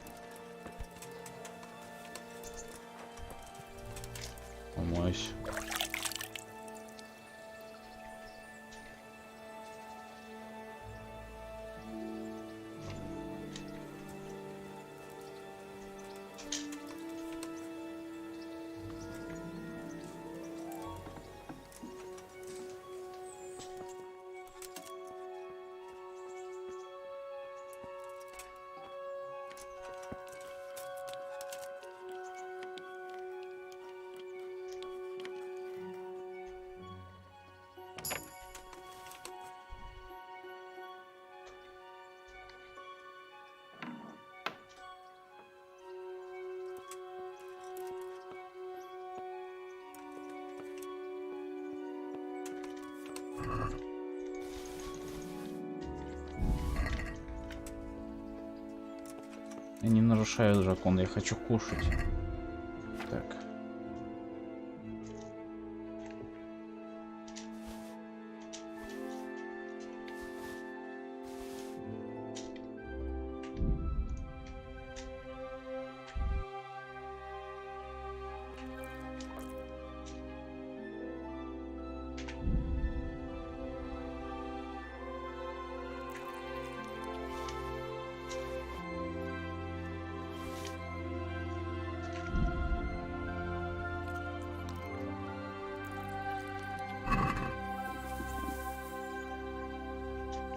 Умоюсь. Я не нарушаю закон, я хочу кушать. Так.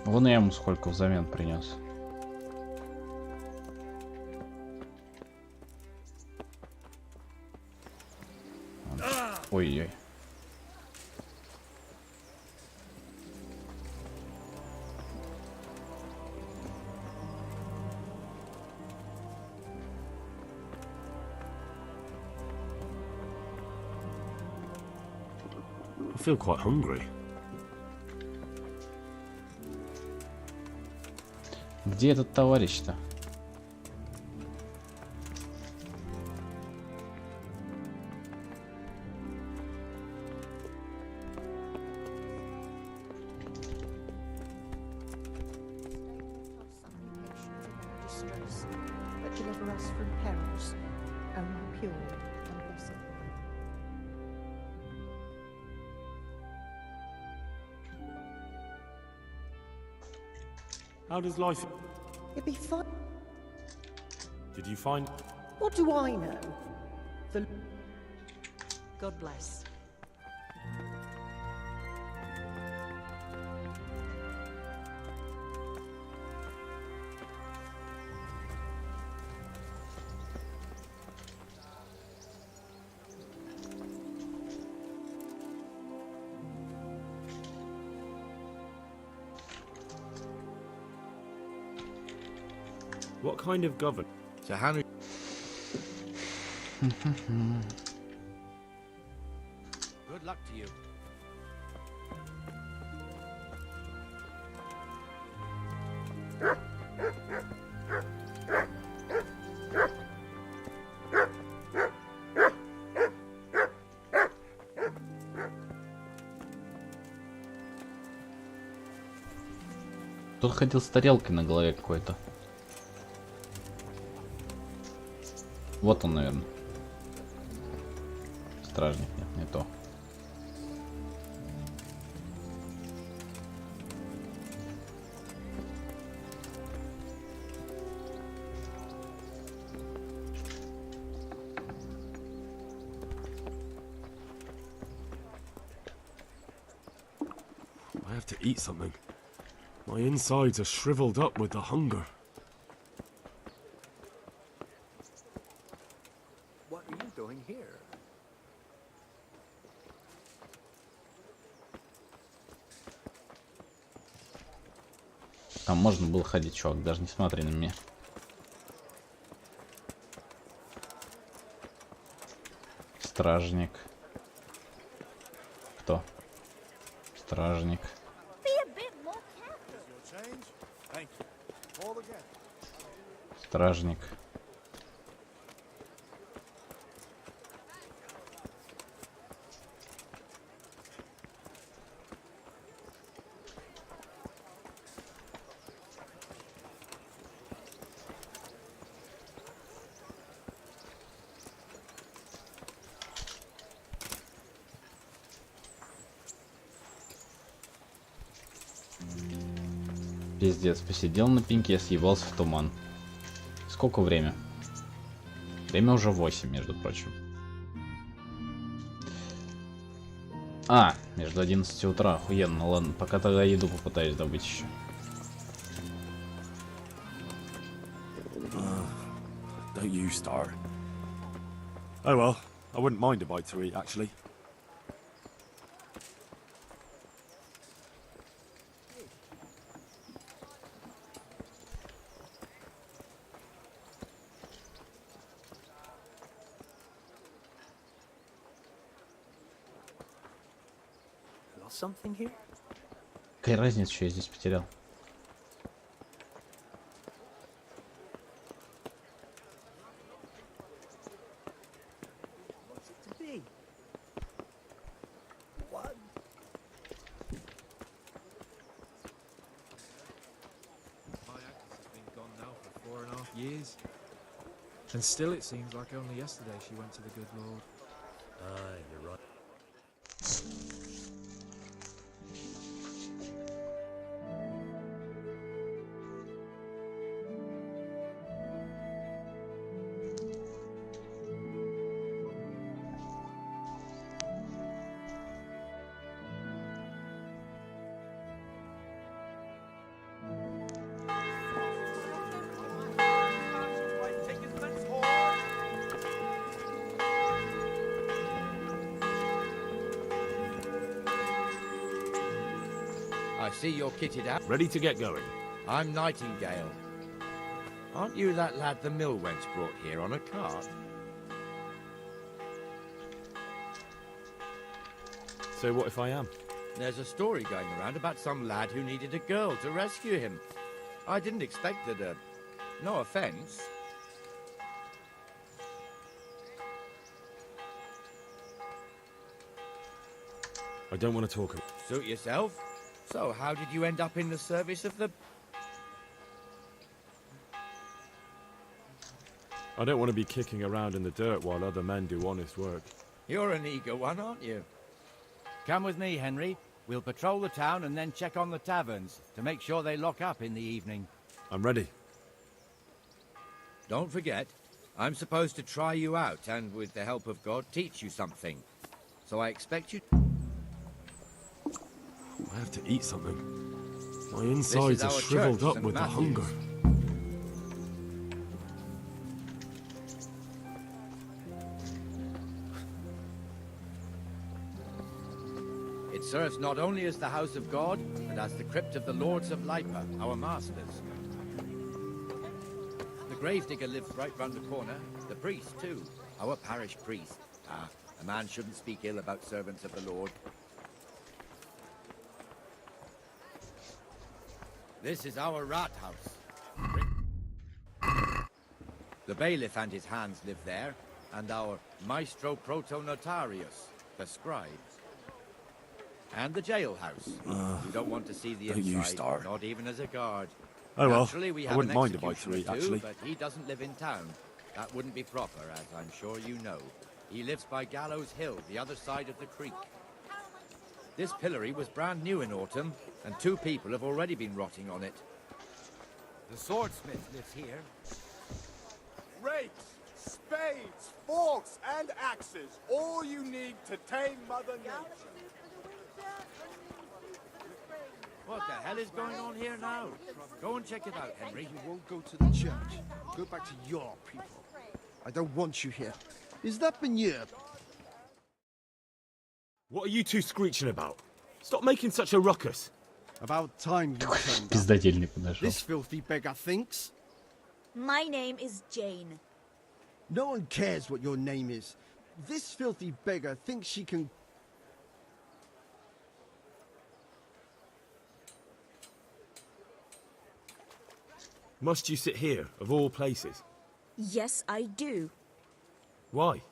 Вон я ему сколько взамен принес. Ой-ой. I feel quite hungry. Где этот товарищ-то? Distress, but deliver us from perils, only pure and blessed. How does life... It'd be fun. Did you find... What do I know? The God bless. What kind of government? So Henry... Good luck to you. Тут ходил с тарелкой на голове какой-то. Вот он, наверное. Стражник, нет, не то. I have to eat something. My insides are shriveled up with the hunger. What are you doing here? Там можно было ходить, чувак, даже не смотри на меня. Стражник. Кто? Стражник. Стражник. Пиздец, посидел на пеньке, съебался в туман. Сколько время? Время уже 8, между прочим. А, между 11 утра, охуенно. Ладно, пока тогда еду попытаюсь добыть еще. Don't you start. Oh well, I wouldn't mind a bite to eat, actually. Something here? Какая разница, что я здесь потерял? What's it to be? What? My actress has been gone now for 4.5 years. And still it seems like only yesterday she went to the good Lord. Aye, you're right. I see you're kitted out. Ready to get going. I'm Nightingale. Aren't you that lad the mill wench brought here on a cart? So what if I am? There's a story going around about some lad who needed a girl to rescue him. I didn't expect that, no offense. I don't want to talk. Suit yourself. So, how did you end up in the service of the... I don't want to be kicking around in the dirt while other men do honest work. You're an eager one, aren't you? Come with me, Henry. We'll patrol the town and then check on the taverns to make sure they lock up in the evening. I'm ready. Don't forget, I'm supposed to try you out and, with the help of God, teach you something. So I expect you... I have to eat something. My insides are shriveled up with the hunger. It serves not only as the house of God, but as the crypt of the lords of Lipa, our masters. gravedigger lives right round the corner. The priest, too. Our parish priest. Ah, a man shouldn't speak ill about servants of the Lord. This is our rat house. The bailiff and his hands live there, and our maestro proto-notarius, the scribe. And the jailhouse. You don't want to see the don't you inside, start. not even as a guard. Oh well, Naturally, we I have wouldn't an mind if I executioner threw it, too, actually. but he doesn't live in town. That wouldn't be proper, as I'm sure you know. He lives by Gallows Hill, the other side of the creek. This pillory was brand new in autumn, and 2 people have already been rotting on it. The swordsmith lives here. Rakes, spades, forks, and axes. All you need to tame Mother Nature. What the hell is going on here now? Go and check it out, Henry. You won't go to the church. Go back to your people. I don't want you here. Is that manure? What are you two screeching about? Stop making such a ruckus. About time you turned up. Пиздательный подошел. This filthy beggar thinks. My name is Jane. No one cares what your name is. This filthy beggar thinks she can... Must you sit here, of all places? Yes, I do. Why?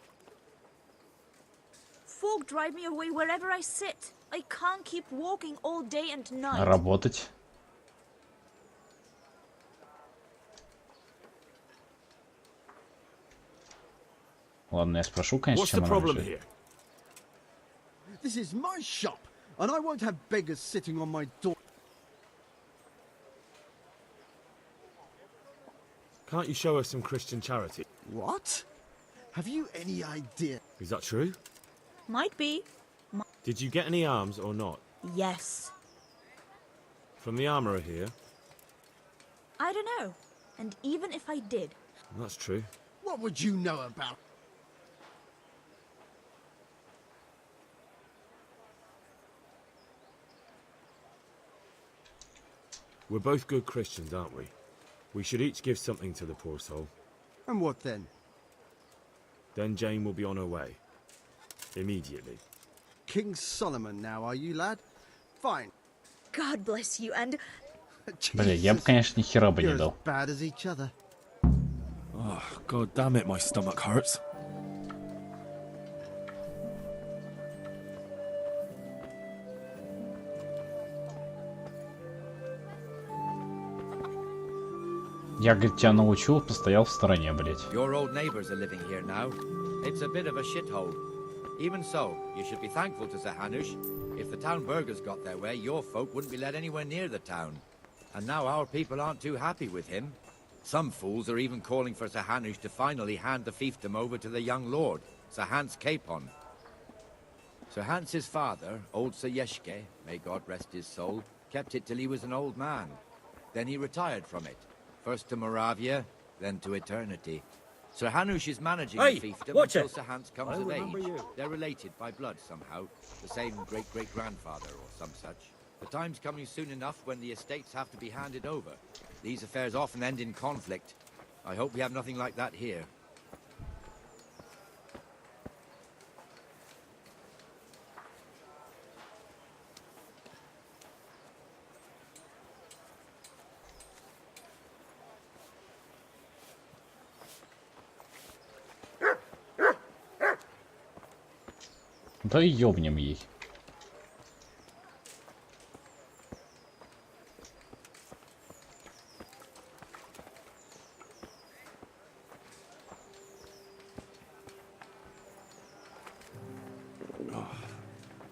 Folk drive me away wherever I sit. I can't keep walking all day and night. Работать. Ладно, я спрошу, конечно, What's the чем она problem лежит. here? This is my shop, and I won't have beggars sitting on my door. Can't you show us some Christian charity? What? Have you any idea? Is that true? Might be. Did you get any arms or not? Yes. From the armourer here? I don't know. And even if I did. That's true. What would you know about? We're both good Christians, aren't we? We should each give something to the poor soul. And what then? Then Jane will be on her way. Immediately. King Solomon now, are you, lad? Fine. God bless you and... Бля, я бы, конечно, ни хера бы не You're as дал. bad as each other. Oh, god damn it, my stomach hurts. Я, говорит, тебя научил, постоял в стороне, блядь. Your old neighbours are living here now. It's a bit of a shithole. Even so, you should be thankful to Sir Hanush. If the town burghers got their way, your folk wouldn't be let anywhere near the town. And now our people aren't too happy with him. Some fools are even calling for Sir Hanush to finally hand the fiefdom over to the young lord, Sir Hans Capon. Sir Hans's father, old Sir Yeshke, may God rest his soul, kept it till he was an old man. Then he retired from it, first to Moravia, then to eternity. Sir Hanush is managing the fiefdom until Sir Hans comes of age. They're related by blood somehow, the same great-great-grandfather or some such. The time's coming soon enough when the estates have to be handed over. These affairs often end in conflict. I hope we have nothing like that here. Да и ёбнем ей.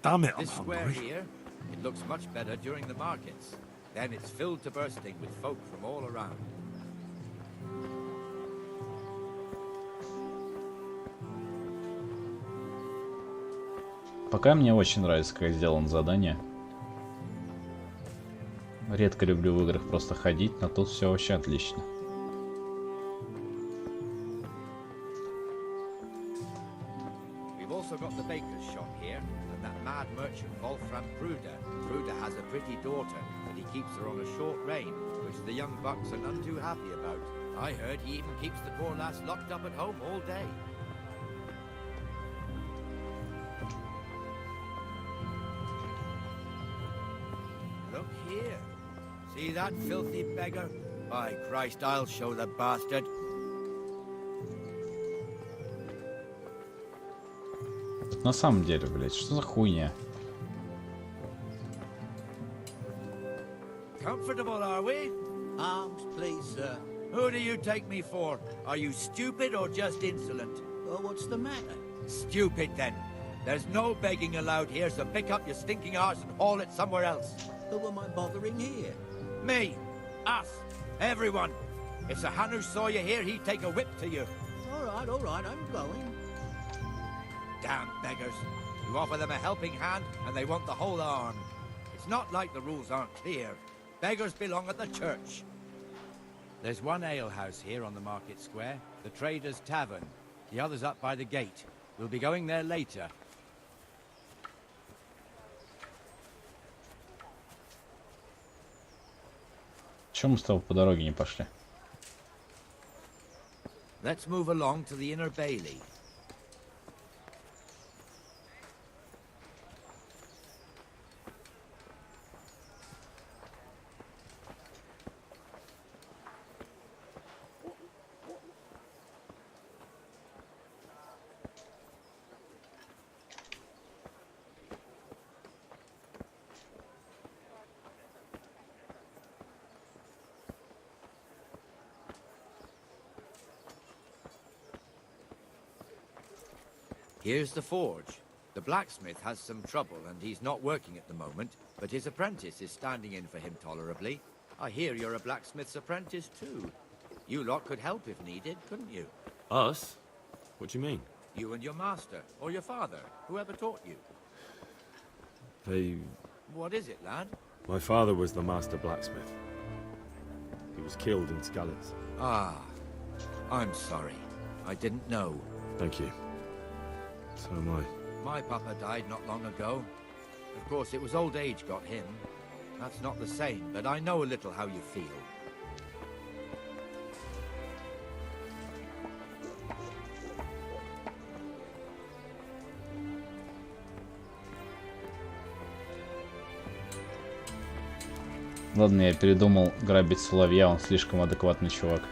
Damn it, I'm This square hungry. here, it looks much better during the markets. Then it's filled to bursting with folk from all around. Пока мне очень нравится, как сделано задание. Редко люблю в играх просто ходить, но тут все вообще отлично. We've also got the baker's shop here, and that mad merchant Wolfram Pruder. Pruder has a pretty daughter, but he keeps her on a short rein, which the young bucks are none too happy about. I heard he even keeps the poor lass locked up at home all day. Look here. See that filthy beggar? By Christ, I'll show the bastard. На самом деле, блядь, что за хуйня? Comfortable, are we? Arms, please, sir. Who do you take me for? Are you stupid or just insolent? Well, what's the matter? Stupid, then. There's no begging allowed here, so pick up your stinking arse and haul it somewhere else. Who am I bothering here? Me. Us. Everyone. If Sir Hanush saw you here, he'd take a whip to you. All right, I'm going. Damn beggars. You offer them a helping hand, and they want the whole arm. It's not like the rules aren't clear. Beggars belong at the church. There's one alehouse here on the market square, the Trader's Tavern. The other's up by the gate. We'll be going there later. Чему мы с тобой по дороге не пошли? Let's move along to the inner bailey. Here's the forge. The blacksmith has some trouble and he's not working at the moment, but his apprentice is standing in for him tolerably. I hear you're a blacksmith's apprentice too. You lot could help if needed, couldn't you? Us? What do you mean? You and your master, or your father, whoever taught you. They... What is it, lad? My father was the master blacksmith. He was killed in Skalitz. Ah, I'm sorry. I didn't know. Thank you. So am I. My papa died not long ago. Of course, it was old age got him. That's not the same, but I know a little how you feel. Ладно, я передумал грабить Соловья, он слишком адекватный чувак.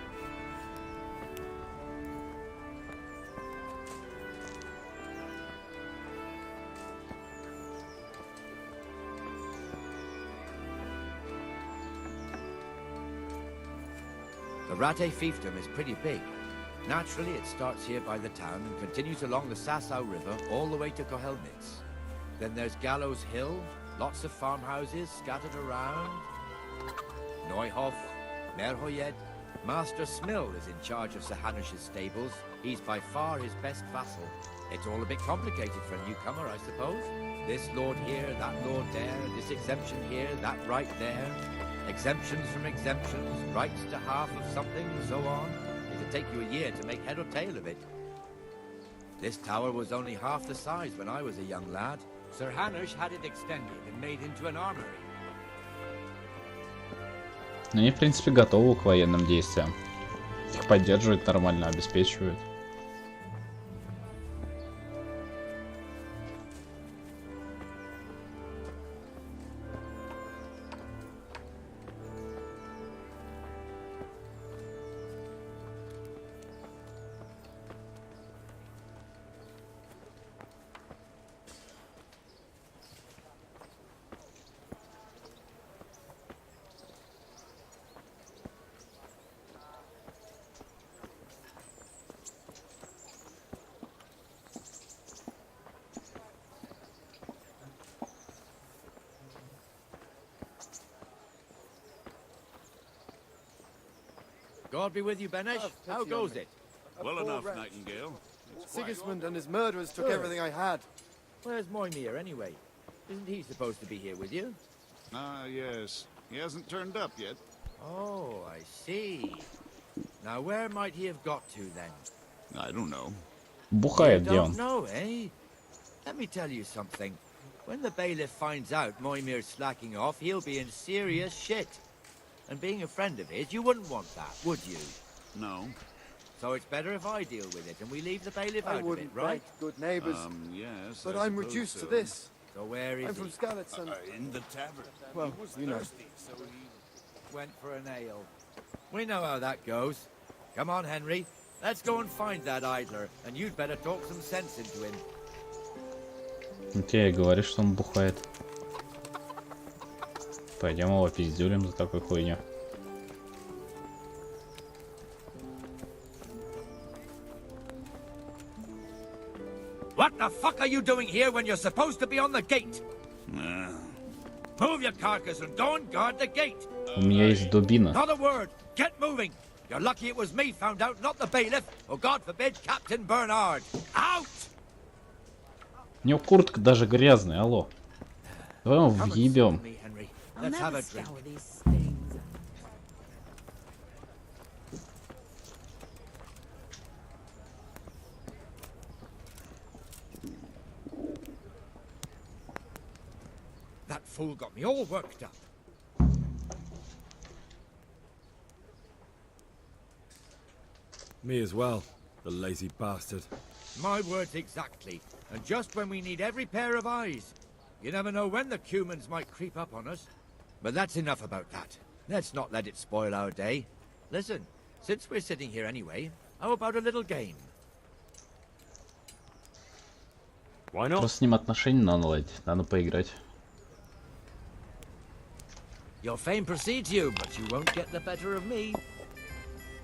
The Rate fiefdom is pretty big. Naturally, it starts here by the town and continues along the Sasau River all the way to Kohelnitz. Then there's Gallows Hill, lots of farmhouses scattered around. Neuhof, Merhoyed. Master Smill is in charge of Sir Hanush's stables. He's by far his best vassal. It's all a bit complicated for a newcomer, I suppose. This lord here, that lord there, this exemption here, that right there. Exemptions from exemptions, rights to half of something, and so on. It'd take you a year to make head or tail of it. This tower was only half the size when I was a young lad. Sir Hanush had it extended and made into an armory. Ну, они, в принципе, готовы к военным действиям. Их поддерживают нормально, обеспечивают. God be with you, Benesh. How goes it? Well enough, Nightingale. Sigismund and his murderers took everything I had. Where's Moimir, anyway? Isn't he supposed to be here with you? Ah, yes. He hasn't turned up yet. Oh, I see. Now, where might he have got to, then? I don't know. Бухает, где Don't он? know, eh? Let me tell you something. When the bailiff finds out Moimir's slacking off, he'll be in serious shit. And being a friend of his, you wouldn't want that, would you? No. So it's better if I deal with it and we leave the bailiff I out of it, wouldn't right? break good neighbors. Yes. But I I'm suppose reduced so. to this. So where is I'm he? from Skalitz and... In the tavern. Well, He was you know. thirsty, so he... Went for an ale. We know how that goes. Come on, Henry. Let's go and find that idler, and you'd better talk some sense into him. Ну тебе и говоришь, что он бухает. Пойдем его пиздюлем за такой хуйню. What the fuck are you doing here when you're supposed to be on the gate? Move your carcass and go and guard the gate. У меня есть дубина. Not a word. Get moving. You're lucky it was me found out, not the bailiff, or God forbid, Captain Bernard. Out! У него куртка даже грязная, алло. Давай его въебем. Let's have a drink. That fool got me all worked up. Me as well, the lazy bastard. My words exactly. And just when we need every pair of eyes. You never know when the Cumans might creep up on us. But that's enough about that. Let's not let it spoil our day. Listen, since we're sitting here anyway, how about a little game? Why not? Просто с ним отношения надо наладить, надо поиграть. Your fame precedes you, but you won't get the better of me.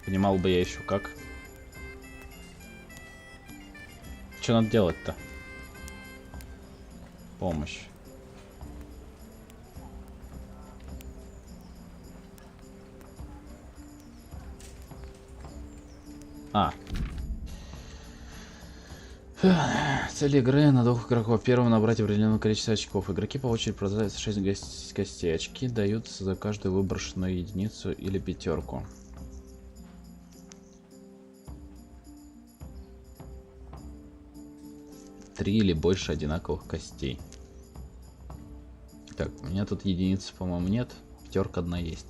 Понимал бы я еще как. Что надо делать-то? Помощь. Цель игры на 2 игроков. Первым набрать определенное количество очков. Игроки по очереди продают 6 костей. Очки даются за каждую выброшенную единицу или пятерку. Три или больше одинаковых костей. Так, у меня тут единицы, по-моему, нет. Пятерка одна есть.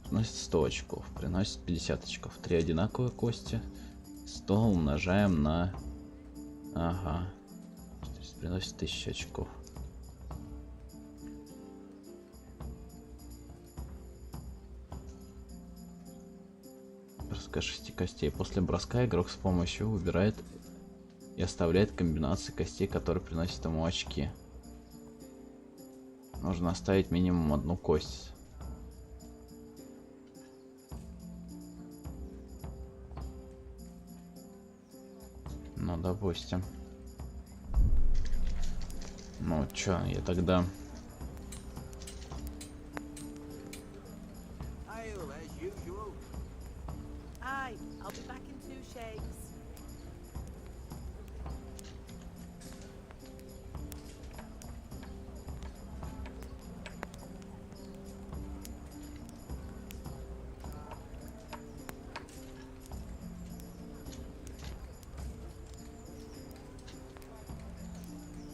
Приносит 100 очков. Приносит 50 очков. 3 одинаковые кости. 100 умножаем на... Ага. То есть приносит 1000 очков. Броска 6 костей. После броска игрок с помощью выбирает и оставляет комбинации костей, которые приносят ему очки. Нужно оставить минимум одну кость. Ну, допустим. Ну, чё, я тогда... Aye, I'll be back in 2 shakes.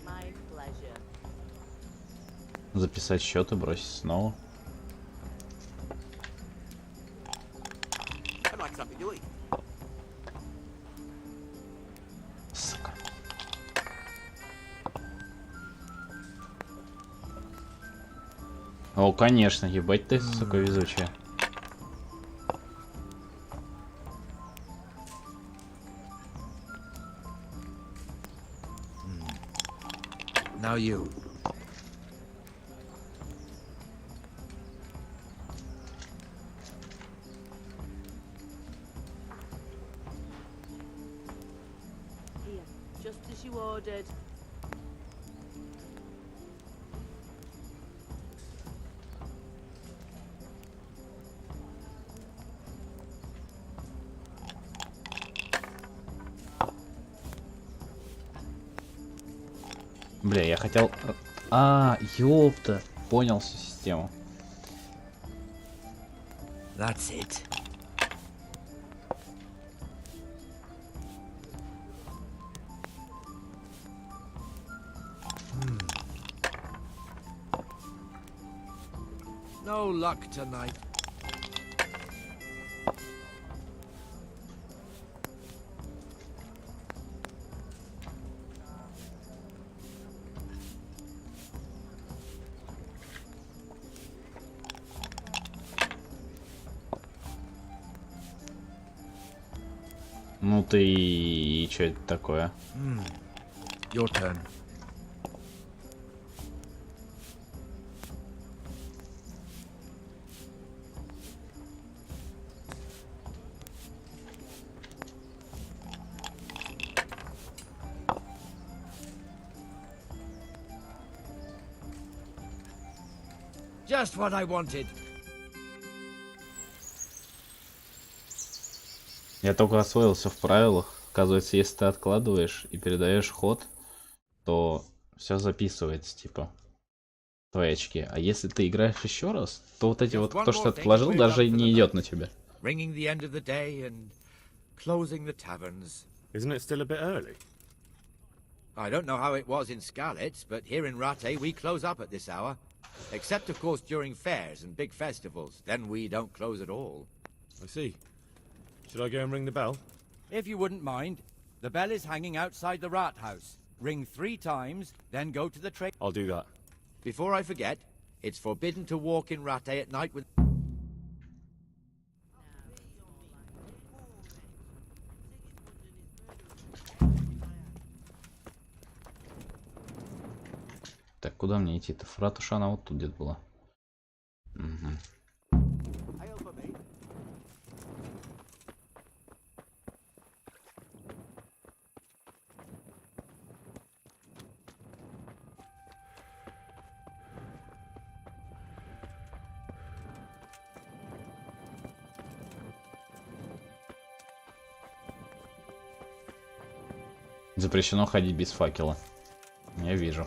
My pleasure. Записать счет и бросить снова. I'd like something to eat. Сука. О, конечно, ебать ты, сука, везучая. Now you. Here, just as you ordered. Бля, я хотел... А, ёпта. Понял всю систему. That's it. No luck tonight. Ну ты и что это такое? Your turn. Just what I wanted. Я только освоился в правилах. Оказывается, если ты откладываешь и передаешь ход, то все записывается, типа, твои очки. А если ты играешь еще раз, то вот эти вот, то, что ты отложил, даже не идет на тебя. Ringing the end of the day and closing the taverns. Isn't it still a bit early? I don't know how it was in Skalitz, but here in Rattay we close up at this hour. Except, of course, during fairs and big festivals. Then we don't close at all. I see. Should I go and ring the bell? If you wouldn't mind, the bell is hanging outside the rat house. Ring 3 times, then go to the trade. I'll do that. Before I forget, it's forbidden to walk in Rattay at night with... Так, куда мне идти-то? Ратуша, она вот тут где-то была. Угу. Запрещено ходить без факела. Я вижу.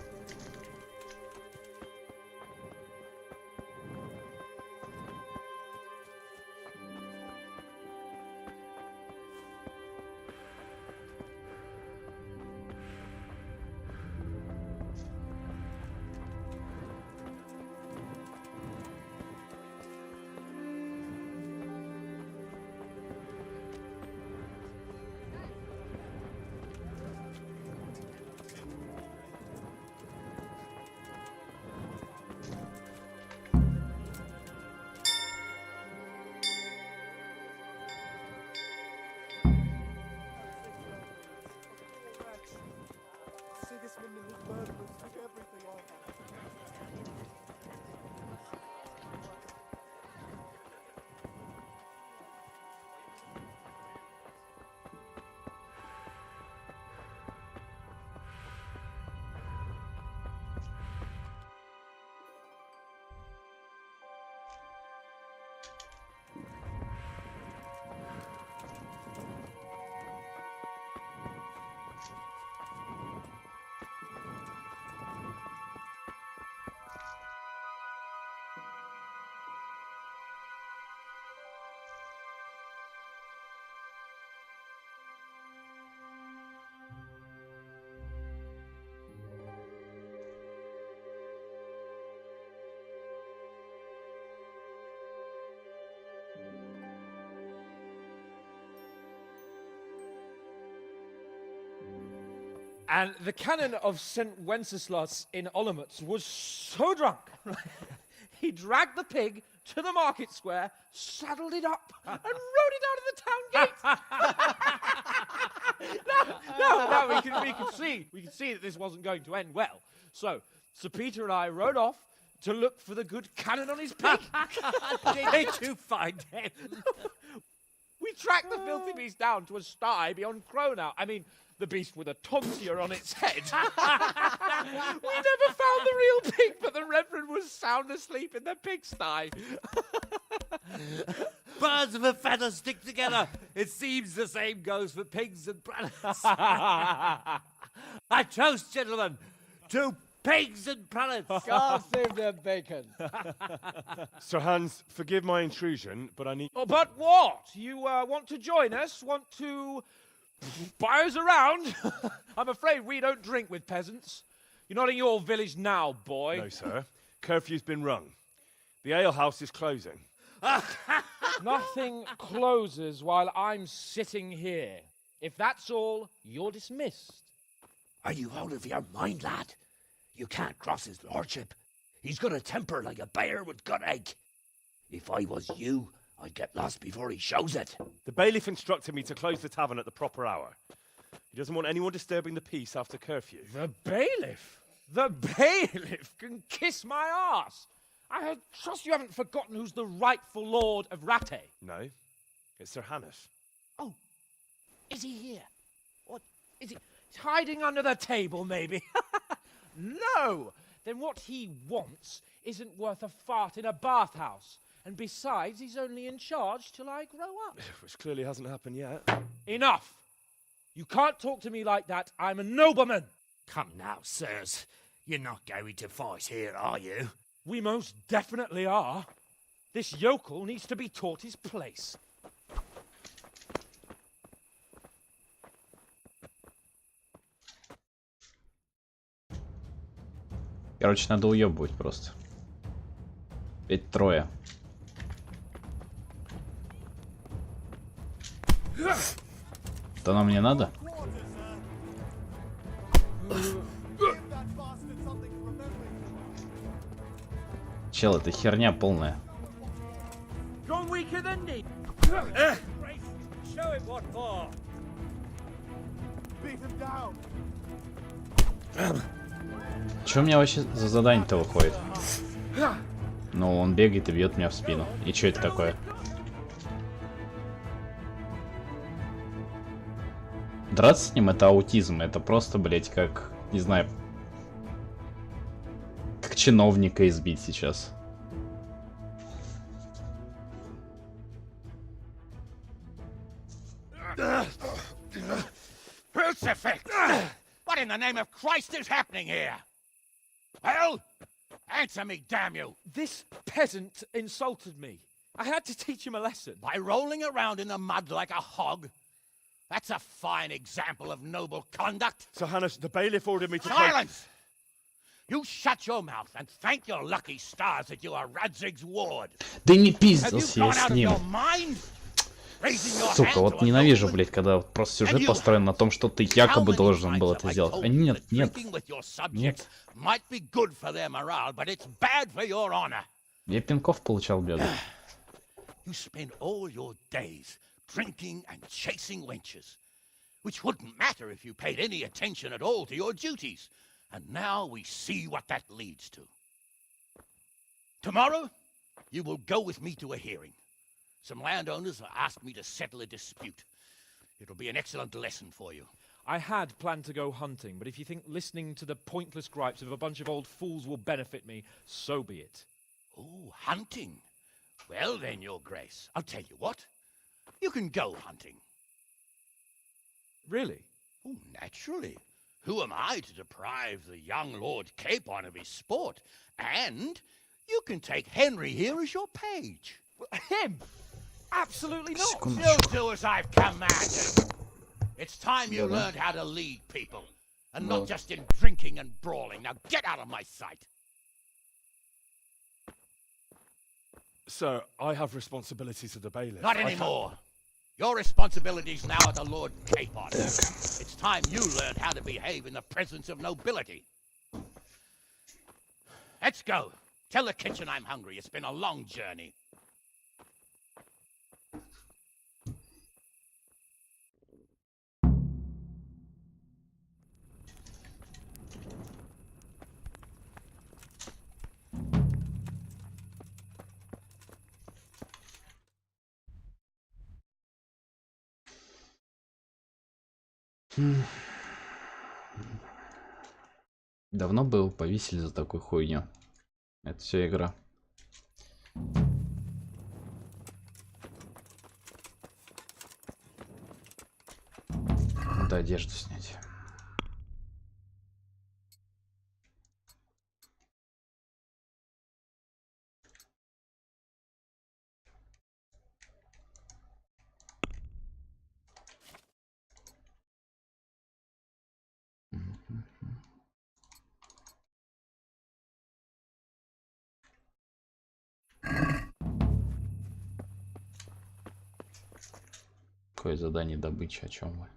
And the canon of St. Wenceslas in Olomouc was so drunk, he dragged the pig to the market square, saddled it up, and rode it out of the town gate. No, we could see that this wasn't going to end well. So, Sir Peter and I rode off to look for the good canon on his pig. Did you find him? We tracked the filthy beast down to a sty beyond Cronau. I mean, the beast with a tonsure on its head. We never found the real pig, but the Reverend was sound asleep in the pigsty. Birds of a feather stick together. It seems the same goes for pigs and planets. I toast, gentlemen, to pigs and planets. God save their bacon. Sir Hans, forgive my intrusion, but I need... Oh, but what? You want to join us? Want to buy us around? I'm afraid we don't drink with peasants. You're not in your village now, boy. No, sir. Curfew's been rung. The alehouse is closing. Nothing closes while I'm sitting here. If that's all, you're dismissed. Are you out of your mind, lad? You can't cross his lordship. He's got a temper like a bear with gut ache. If I was you, I'd get lost before he shows it. The bailiff instructed me to close the tavern at the proper hour. He doesn't want anyone disturbing the peace after curfew. The bailiff? The bailiff can kiss my arse. I trust you haven't forgotten who's the rightful lord of Rattay. No, it's Sir Hannes. Oh, is he here? What, is he he's hiding under the table, maybe? No! Then what he wants isn't worth a fart in a bathhouse. And besides, he's only in charge till I grow up. Which clearly hasn't happened yet. Enough! You can't talk to me like that. I'm a nobleman. Come now, sirs. You're not going to fight here, are you? We most definitely are. This yokel needs to be taught his place. Короче, надо уебывать просто. Ведь трое. То нам не надо? Чел, это херня полная. Чё у меня вообще за задание-то выходит? Ну, он бегает и бьет меня в спину. И чё это такое? Драться с ним — это аутизм. Это просто, блять, как, не знаю, как чиновника избить сейчас. Crucifix! What in the name of Christ is happening here? Well, answer me, damn you! This peasant insulted me. I had to teach him a lesson. By rolling around in the mud like a hog? That's a fine example of noble conduct. Sir Hannes, the bailiff ordered me to... Silence! You shut your mouth and thank your lucky stars that you are Radzig's ward. Да не пиздился я с ним. Mind? Сука, вот ненавижу, блять, когда вот просто сюжет построен на том, что ты якобы должен был это сделать. А нет, нет, нет. Я пинков получал, беда. You spend all your days drinking and chasing wenches, which wouldn't matter if you paid any attention at all to your duties. And now we see what that leads to. Tomorrow, you will go with me to a hearing. Some landowners have asked me to settle a dispute. It'll be an excellent lesson for you. I had planned to go hunting, but if you think listening to the pointless gripes of a bunch of old fools will benefit me, so be it. Oh, hunting? Well then, Your Grace, I'll tell you what. You can go hunting. Really? Oh, naturally. Who am I to deprive the young Lord Capon of his sport? And you can take Henry here as your page. Him? Absolutely not. You'll do as I've commanded. It's time you learned how to lead people, and not just in drinking and brawling. Now get out of my sight. Sir, I have responsibilities to the bailiff. Not anymore. Your responsibilities now are the Lord Capon. It's time you learned how to behave in the presence of nobility. Let's go. Tell the kitchen I'm hungry. It's been a long journey. Давно бы его повесили за такую хуйню. Это все игра. Надо одежду снять. Какое задание добычи, о чем вы?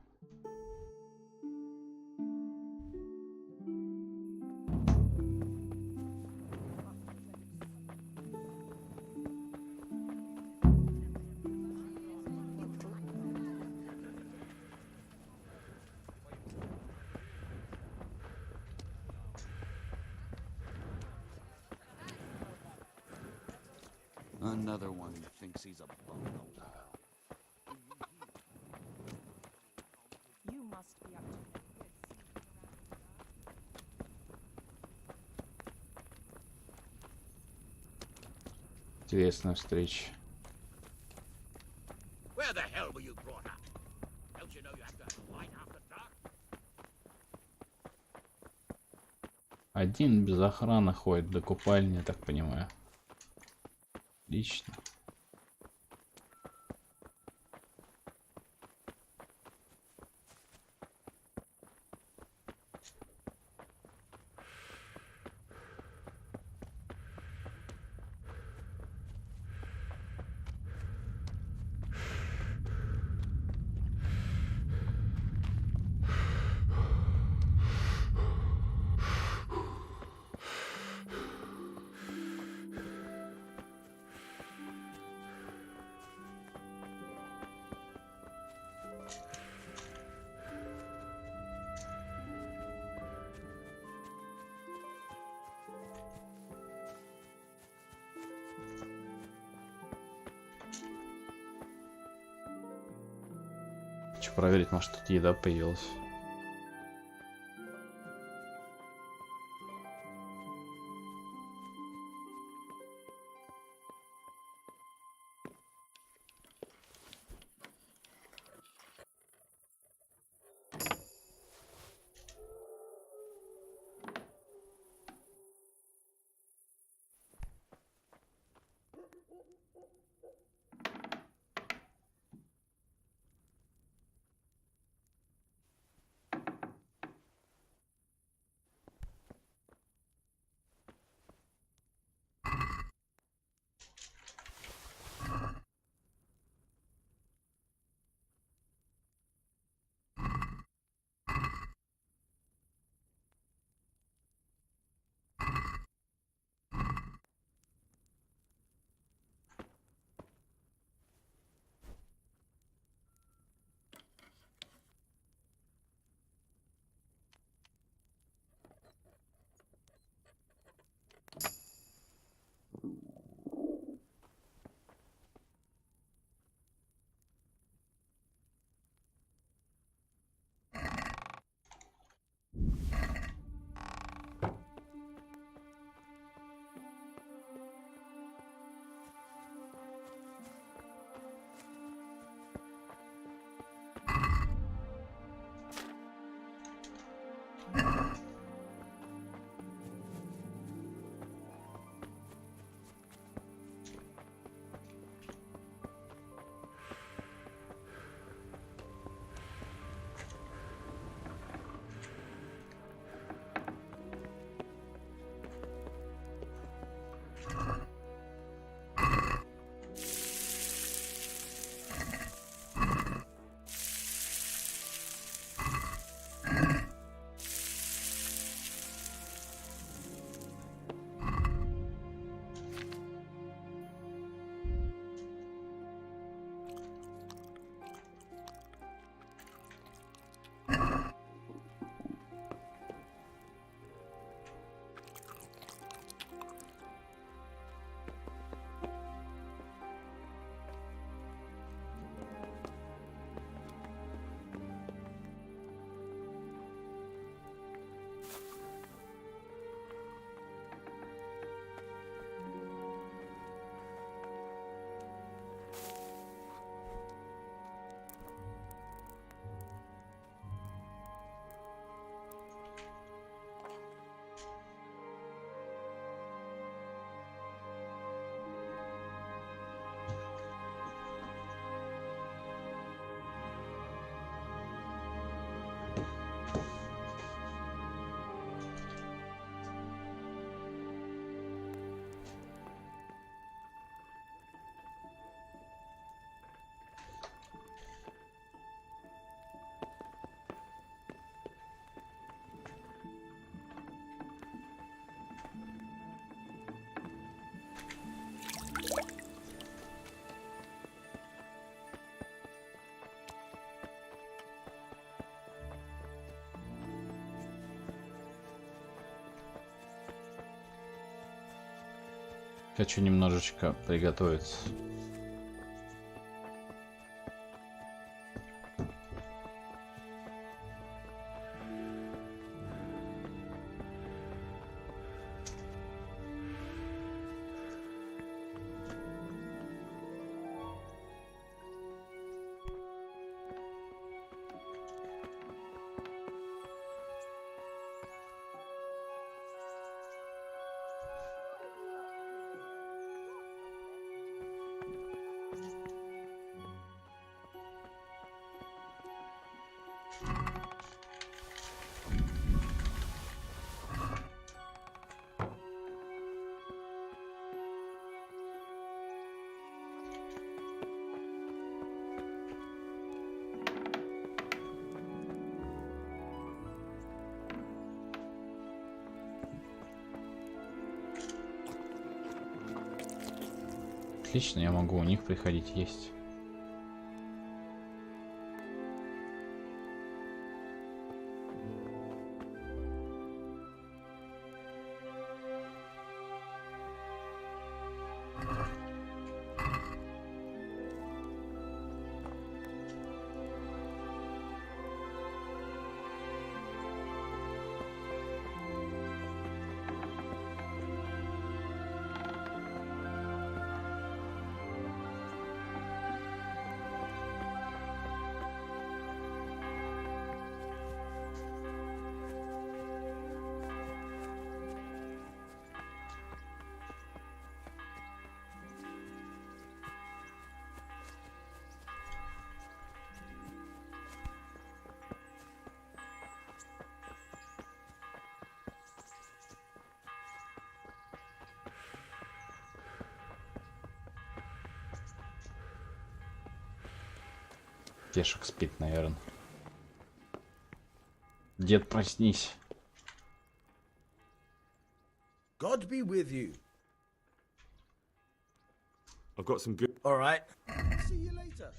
Another one thinks he's a bunko. You must be up to Интересная встреча. Where the hell were you brought up? Don't you know you have to fight after dark? Один без охраны ходит до купальни, я так понимаю. Отлично. Хочу проверить, может тут еда появилась. Хочу немножечко приготовиться. Отлично, я могу у них приходить есть. Пешек спит, наверное. Дед, проснись. God be with you. I've got some good... All right. See you later.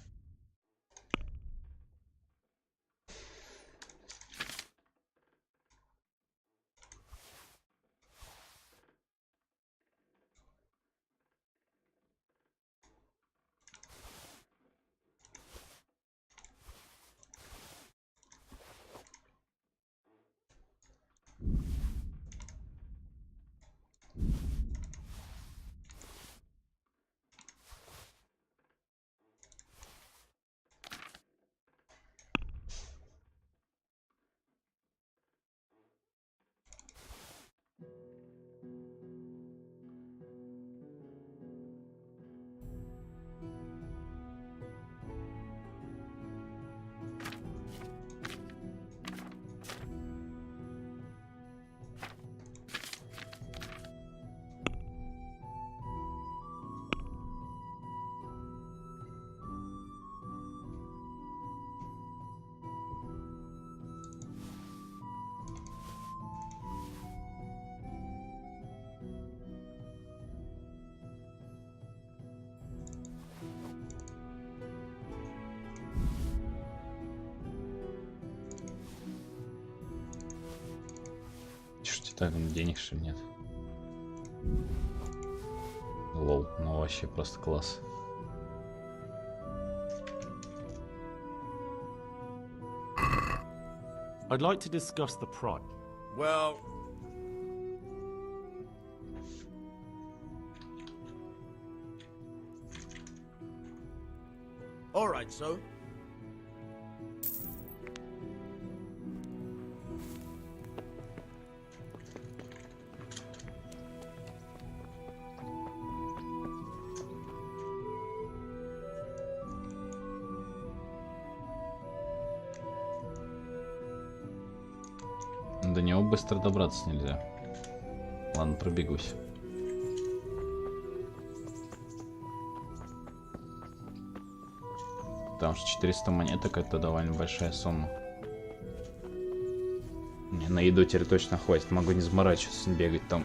Что так, денег что ли нет? Лол, ну вообще просто класс. I'd like to discuss the price. Well... All right, so... До него быстро добраться нельзя. Ладно, пробегусь. Потому что 400 монеток — это довольно большая сумма. Не, на еду теперь точно хватит. Могу не заморачиваться, бегать там.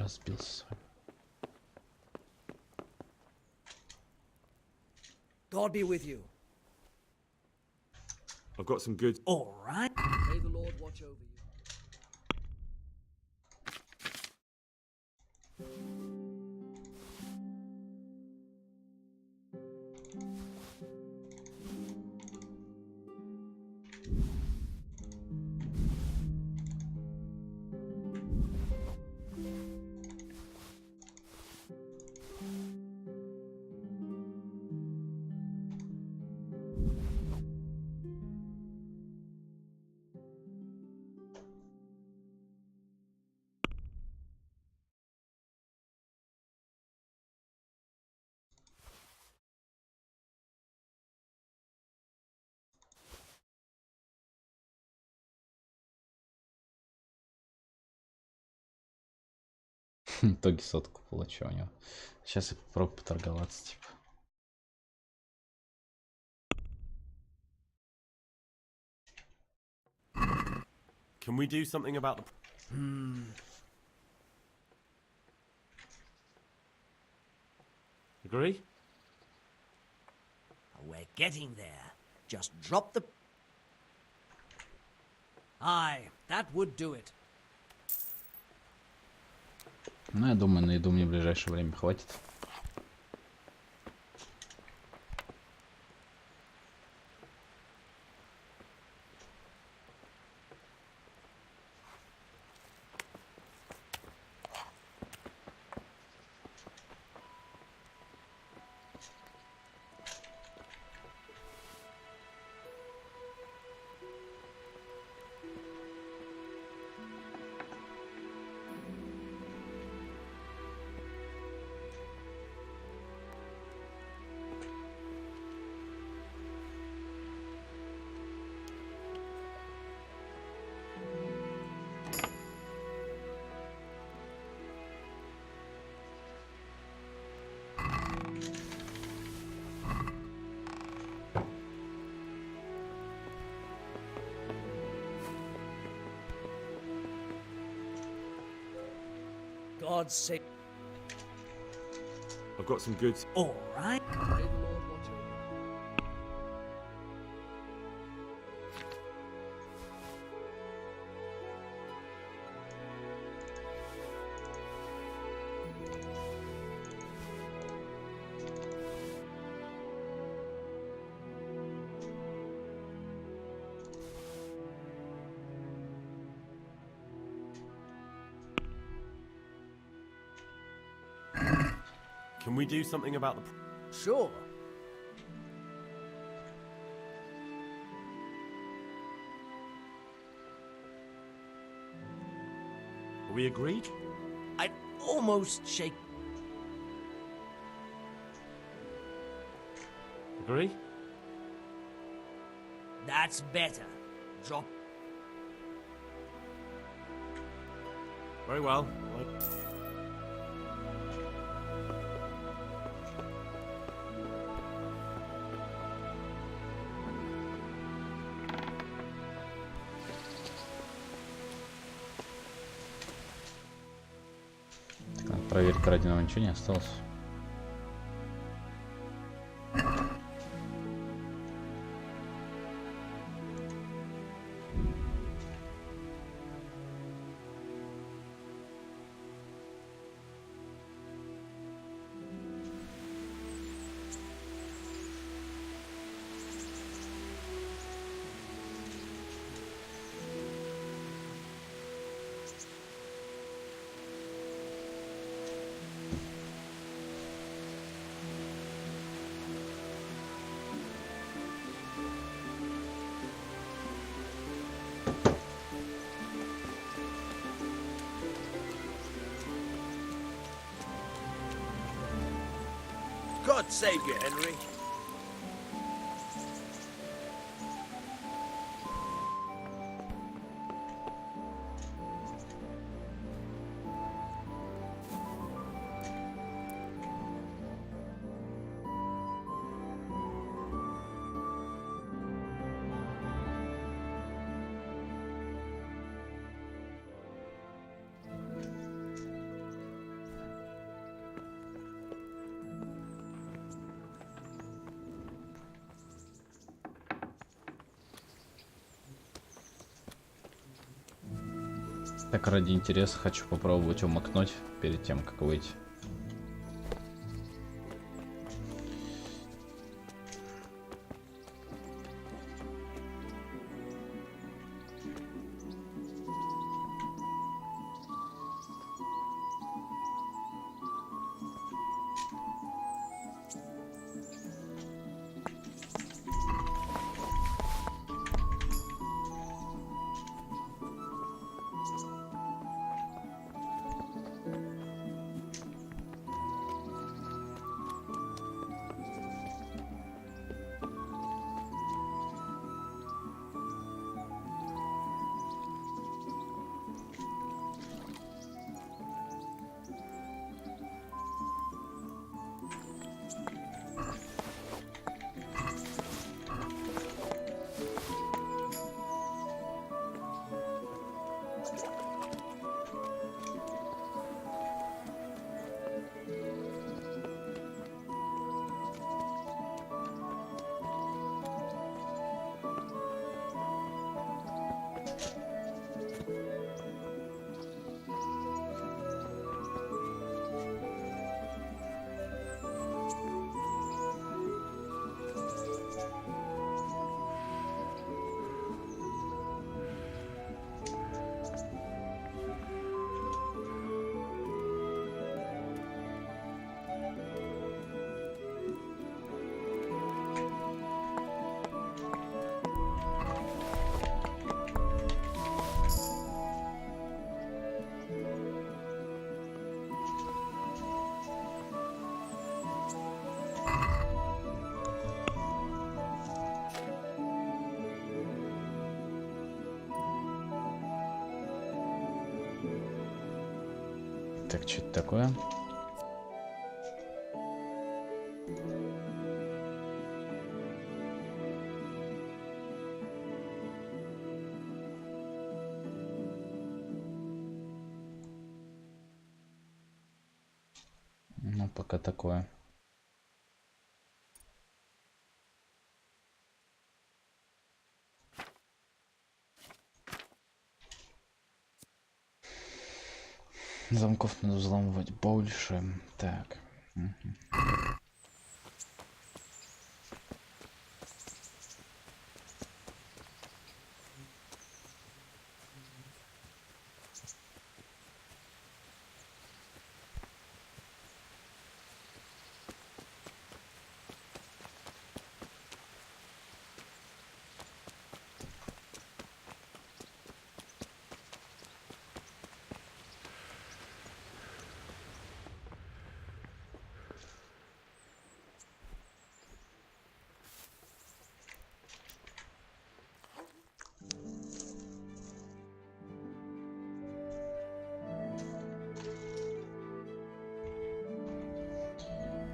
разбился с вами. God be with you. I've got some good. All right. May the Lord watch over you. В итоге сотку получу у него. Сейчас я попробую поторговаться, типа. Can we do something about the... Agree? We're getting there. Just drop the... Aye, that would do it. Ну, я думаю, на еду мне в ближайшее время хватит. God's sake. I've got some goods. All right. May the Lord watch over you. Can we do something about the... Sure. Are we agreed? I'd almost shake... Agree? That's better. Drop... Very well. Проверь, краденого ничего не осталось. God save you, Henry. Так ради интереса хочу попробовать умокнуть перед тем, как выйти. Так, что это такое? Ну, пока такое. Замков надо взламывать больше. Так.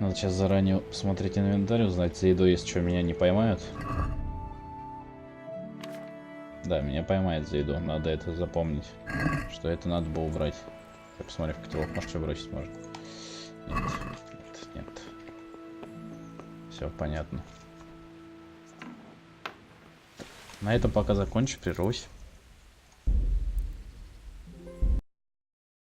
Надо сейчас заранее смотреть инвентарь, узнать за едой, если что, меня не поймают. Да, меня поймает за еду, надо это запомнить. Что это надо было убрать. Я посмотрю в котелок, может что бросить можно. Нет. Все понятно. На этом пока закончу, прервусь.